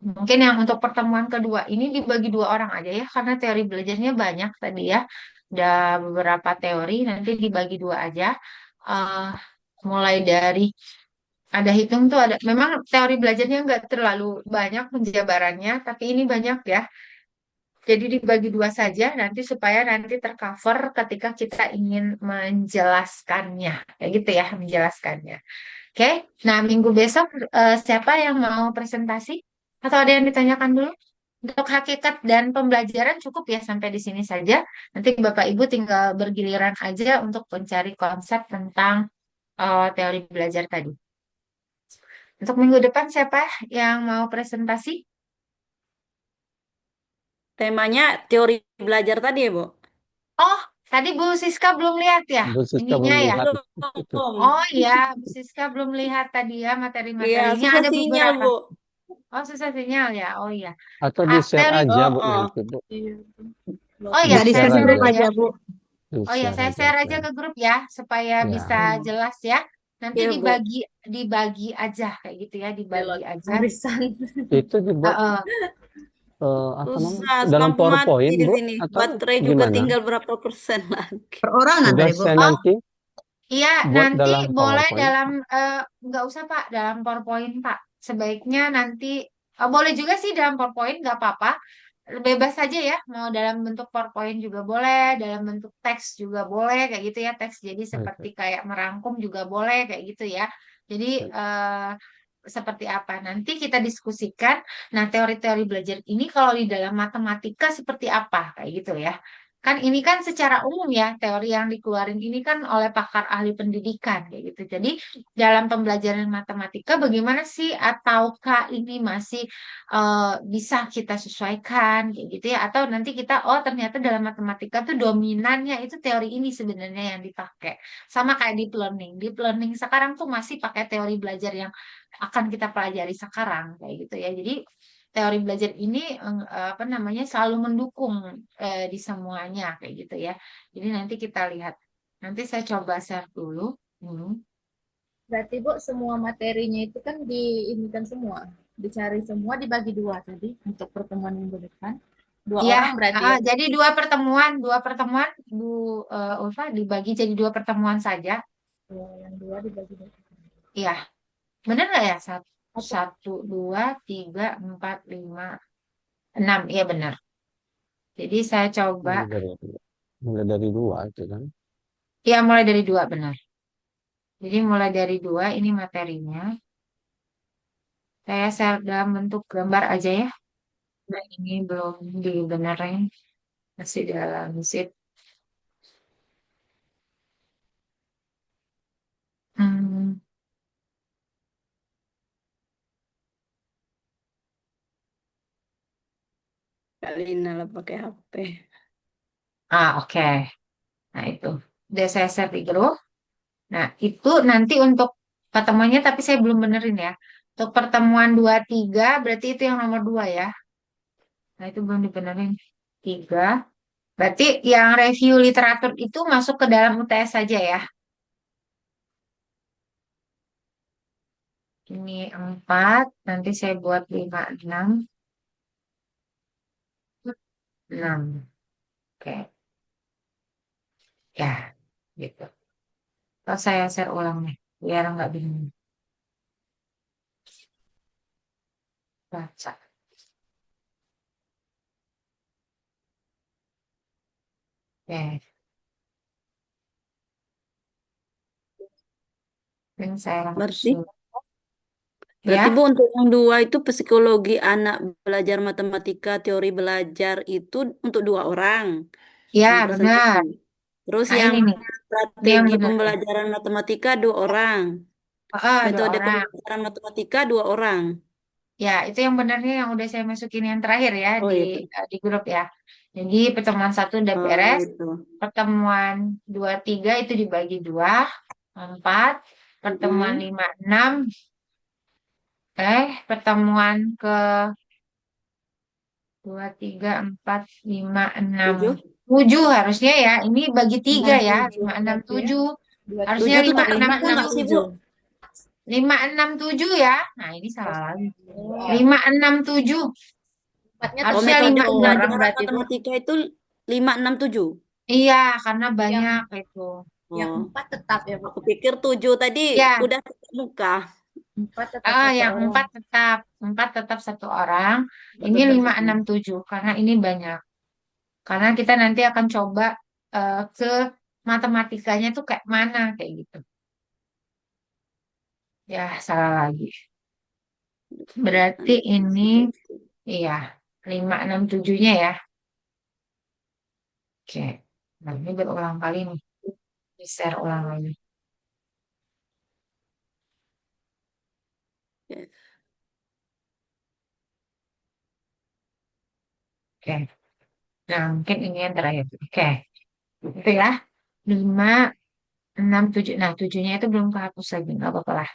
Mungkin yang untuk pertemuan kedua ini dibagi dua orang aja ya, karena teori belajarnya banyak tadi ya. Ada beberapa teori, nanti dibagi dua aja. Eh, mulai dari ada hitung tuh ada, memang teori belajarnya nggak terlalu banyak penjabarannya, tapi ini banyak ya. Jadi dibagi dua saja nanti supaya nanti tercover ketika kita ingin menjelaskannya, kayak gitu ya, menjelaskannya. Oke, nah minggu besok siapa yang mau presentasi? Atau ada yang ditanyakan dulu? Untuk hakikat dan pembelajaran cukup ya sampai di sini saja. Nanti Bapak Ibu tinggal bergiliran aja untuk mencari konsep tentang teori belajar tadi. Untuk minggu depan siapa yang mau presentasi? Temanya teori belajar tadi ya, Bu? Oh, tadi Bu Siska belum lihat ya Bu Siska ininya belum ya? lihat itu. Belum. Oh iya, Bu Siska belum lihat tadi ya Iya, materi-materinya susah ada sinyal, beberapa. Bu. Oh, susah sinyal ya. Oh iya. Atau di-share Teori. aja, Oh, Bu, oh. nanti, Bu. Iya. Oh Bisa ya, saya Di-share di-share di share grup aja. aja ya. aja, Bu. Oh ya, Di-share saya aja, share aja share. ke grup ya supaya bisa Ya, jelas ya. Nanti Iya, Bu. dibagi aja kayak gitu ya, dibagi Pilot aja. arisan. itu dibuat Heeh. apa namanya? Susah, Dalam lampu mati PowerPoint, di Bu, sini. atau Baterai juga gimana? tinggal berapa persen lagi. Perorangan tadi, Bu. Tugasnya Oh, nanti iya, buat nanti dalam boleh PowerPoint. dalam nggak usah Pak dalam PowerPoint Pak. Sebaiknya nanti boleh juga sih dalam PowerPoint nggak apa-apa. Bebas saja ya, mau dalam bentuk PowerPoint juga boleh, dalam bentuk teks juga boleh kayak gitu ya. Teks jadi seperti Oke, kayak merangkum juga boleh kayak gitu ya. Jadi oke. seperti apa nanti kita diskusikan. Nah, teori-teori belajar ini kalau di dalam matematika seperti apa kayak gitu ya. Kan ini kan secara umum ya, teori yang dikeluarin ini kan oleh pakar ahli pendidikan kayak gitu. Jadi dalam pembelajaran matematika bagaimana sih ataukah ini masih bisa kita sesuaikan kayak gitu ya, atau nanti kita oh ternyata dalam matematika tuh dominannya itu teori ini sebenarnya yang dipakai, sama kayak deep learning. Deep learning sekarang tuh masih pakai teori belajar yang akan kita pelajari sekarang kayak gitu ya. Jadi teori belajar ini apa namanya selalu mendukung di semuanya kayak gitu ya. Jadi nanti kita lihat, nanti saya coba share dulu. Hmm. Berarti Bu, semua materinya itu kan diinikan semua, dicari semua, dibagi dua tadi untuk pertemuan minggu depan. Dua Iya, orang berarti ya Bu. jadi dua pertemuan Bu Ulfa dibagi jadi dua pertemuan saja. Ya, yang dua dibagi dua. Iya, benar nggak ya? Satu, Apa? satu, dua, tiga, empat, lima, enam. Iya benar. Jadi saya coba, Mulai dari dua itu kan. ya mulai dari dua benar. Jadi mulai dari dua ini materinya. Saya share dalam bentuk gambar aja ya. Nah ini belum dibenerin, masih dalam zip. Hmm. Kak Lina lah pakai HP. Oke. Nah itu. Udah saya share di grup. Nah, itu nanti untuk pertemuannya, tapi saya belum benerin ya. Untuk pertemuan 2 3 berarti itu yang nomor 2 ya. Nah, itu belum dibenerin. 3. Berarti yang review literatur itu masuk ke dalam UTS saja ya. Ini 4. Nanti saya buat 5 6 6. Oke. Ya, gitu. Terus saya share ulang nih, biar nggak bingung. Baca. Oke. Ini saya Berarti, langsung. berarti Ya, Bu untuk yang dua itu psikologi anak belajar matematika, teori belajar itu untuk dua orang yang ya presentasi. benar. Terus Nah, yang ini nih. Ini yang strategi benar nih. pembelajaran matematika dua orang. Dua Metode orang. pembelajaran matematika dua orang. Ya, itu yang benarnya yang udah saya masukin yang terakhir ya Oh itu. di grup ya. Jadi pertemuan 1 udah Oh beres, itu. pertemuan 2 3 itu dibagi 2, 4, pertemuan Mm-mm. 5 6, pertemuan ke 2 3 4 5 6 Tujuh. 7 harusnya ya. Ini bagi 3 Enam ya, tujuh 5 6 berarti ya. 7. Dua Harusnya tiga Tujuh itu lima empat tadi enam lima kita enam enam nggak sih Bu? tujuh. 5 6 7 ya. Nah, ini salah lagi. Oh, 5 6 7. empatnya Oh Harusnya tetap metode 5 satu 6. orang pembelajaran berarti Bu. matematika itu 5, 6, 7. Iya, karena banyak Yang itu. yang Oh, empat tetap ya Bu. aku pikir 7 tadi Ya, udah tetap muka. Empat tetap satu yang orang. empat tetap satu orang. Empat Ini tetap 5 satu 6 orang. 7 karena ini banyak. Karena kita nanti akan coba ke matematikanya tuh kayak mana kayak gitu. Ya, salah lagi. Berarti ini, iya. 5, 6, 7-nya ya. Oke. Nah, ini berulang kali nih. Di-share ulang lagi. Oke. Oke. Nah, mungkin ini yang terakhir. Oke. Itu ya. 5, 6, 7. Nah, 7-nya itu belum kehapus lagi. Nggak apa-apa lah.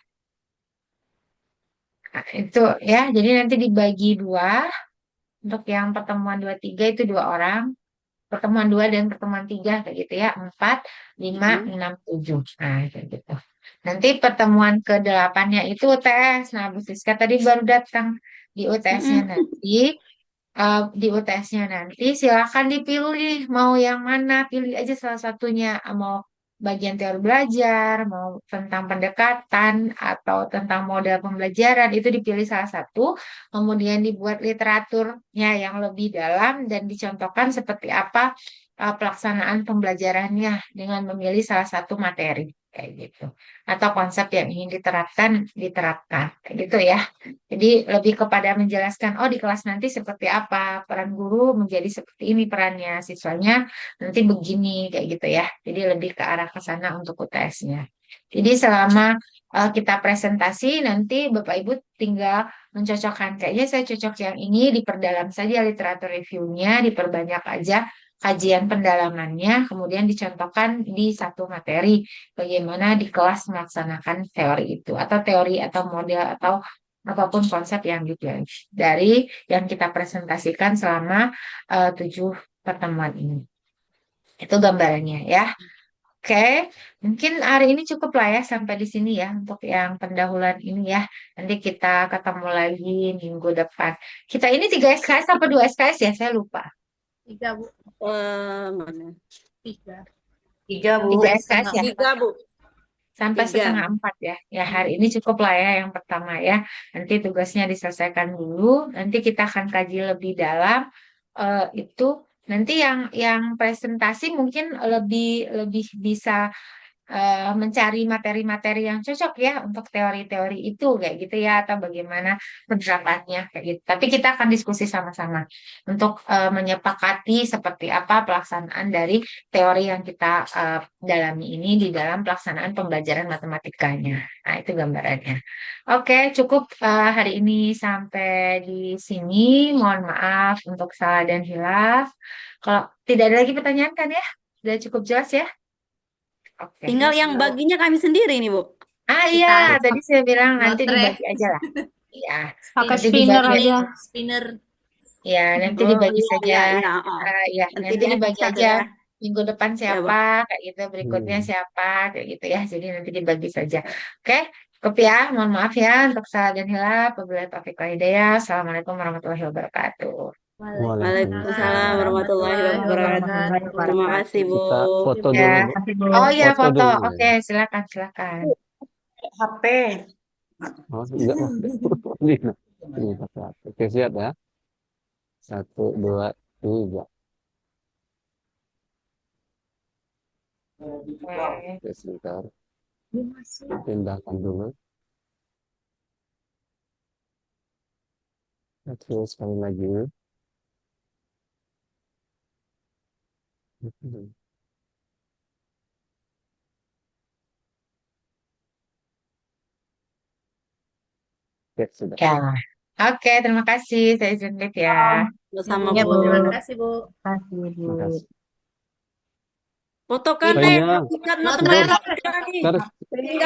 Nah, itu ya. Jadi nanti dibagi 2. Untuk yang pertemuan 2, 3 itu 2 orang. Pertemuan 2 dan pertemuan 3 kayak gitu ya. 4, 5, Mm-mm. 6, 7. Nah, kayak gitu. Nanti pertemuan ke-8-nya itu UTS. Nah, Bu Siska tadi baru datang di UTS-nya Mm-mm. nanti. Di UTS-nya nanti silakan dipilih mau yang mana, pilih aja salah satunya, mau bagian teori belajar, mau tentang pendekatan atau tentang model pembelajaran itu dipilih salah satu, kemudian dibuat literaturnya yang lebih dalam dan dicontohkan seperti apa pelaksanaan pembelajarannya dengan memilih salah satu materi kayak gitu atau konsep yang ingin diterapkan kayak gitu ya. Jadi lebih kepada menjelaskan, oh di kelas nanti seperti apa, peran guru menjadi seperti ini perannya, siswanya nanti begini, kayak gitu ya. Jadi lebih ke arah ke sana untuk UTS-nya. Jadi selama kita presentasi, nanti Bapak Ibu tinggal mencocokkan. Kayaknya saya cocok yang ini, diperdalam saja literatur review-nya, diperbanyak aja kajian pendalamannya, kemudian dicontohkan di satu materi, bagaimana di kelas melaksanakan teori itu, atau teori atau model atau apapun konsep yang dipilih dari yang kita presentasikan selama 7 pertemuan ini. Itu gambarannya ya. Oke, mungkin hari ini cukup lah ya sampai di sini ya untuk yang pendahuluan ini ya. Nanti kita ketemu lagi minggu depan. Kita ini 3 SKS apa 2 SKS ya? Saya lupa. 3, Bu. Mana? 3. 3, Bu. 3 SKS ya? 3, Bu. Sampai 3. setengah 4 ya. Ya hari ini cukup lah ya yang pertama ya. Nanti tugasnya diselesaikan dulu. Nanti kita akan kaji lebih dalam itu. Nanti yang presentasi mungkin lebih lebih bisa mencari materi-materi yang cocok ya untuk teori-teori itu kayak gitu ya atau bagaimana penerapannya kayak gitu. Tapi kita akan diskusi sama-sama untuk menyepakati seperti apa pelaksanaan dari teori yang kita dalami ini di dalam pelaksanaan pembelajaran matematikanya. Nah, itu gambarannya. Oke, cukup hari ini sampai di sini. Mohon maaf untuk salah dan hilaf. Kalau tidak ada lagi pertanyaan kan ya? Sudah cukup jelas ya? Oke. Tinggal yang baginya kami sendiri nih, Bu. Iya, Kita tadi saya bilang nanti lotre, dibagi aja lah. Iya, Pakai nanti spinner dibagi. aja. spinner. Ya, nanti Oh, dibagi iya, saja. iya, iya. Oh. Ya, Nanti nanti diaduk dibagi satu aja. ya. Minggu depan Ya, Bu. siapa, kayak gitu. Berikutnya Hmm. siapa, kayak gitu ya. Jadi nanti dibagi saja. Oke, cukup ya. Mohon maaf ya untuk salah dan hilaf. Wabillahi taufiq wal hidayah. Assalamualaikum warahmatullahi wabarakatuh. Waalaikumsalam Waalaikumsalam warahmatullahi warahmatullahi wabarakatuh. Terima wabarakatuh. kasih, Bu. Kita foto Ya. dulu, Bu. Kasih, Bu. Oh ya, Foto foto. dulu. Oke, silakan, silakan. HP. Oh, enggak lah. Ini pakai HP. Oke, siap ya. 1, 2, 3. Oke. Oke, sebentar. Pindahkan dulu. Oke, sekali lagi. Oke, sudah. Ya. Oke, terima kasih. Saya izin live ya. Sama, Iya, Bu. Bu. Terima kasih, Bu. Kasih, Bu. Makasih. Fotokan Oh deh, iya, ikat Lotre, matematika lotre. nih. ntar Tinggal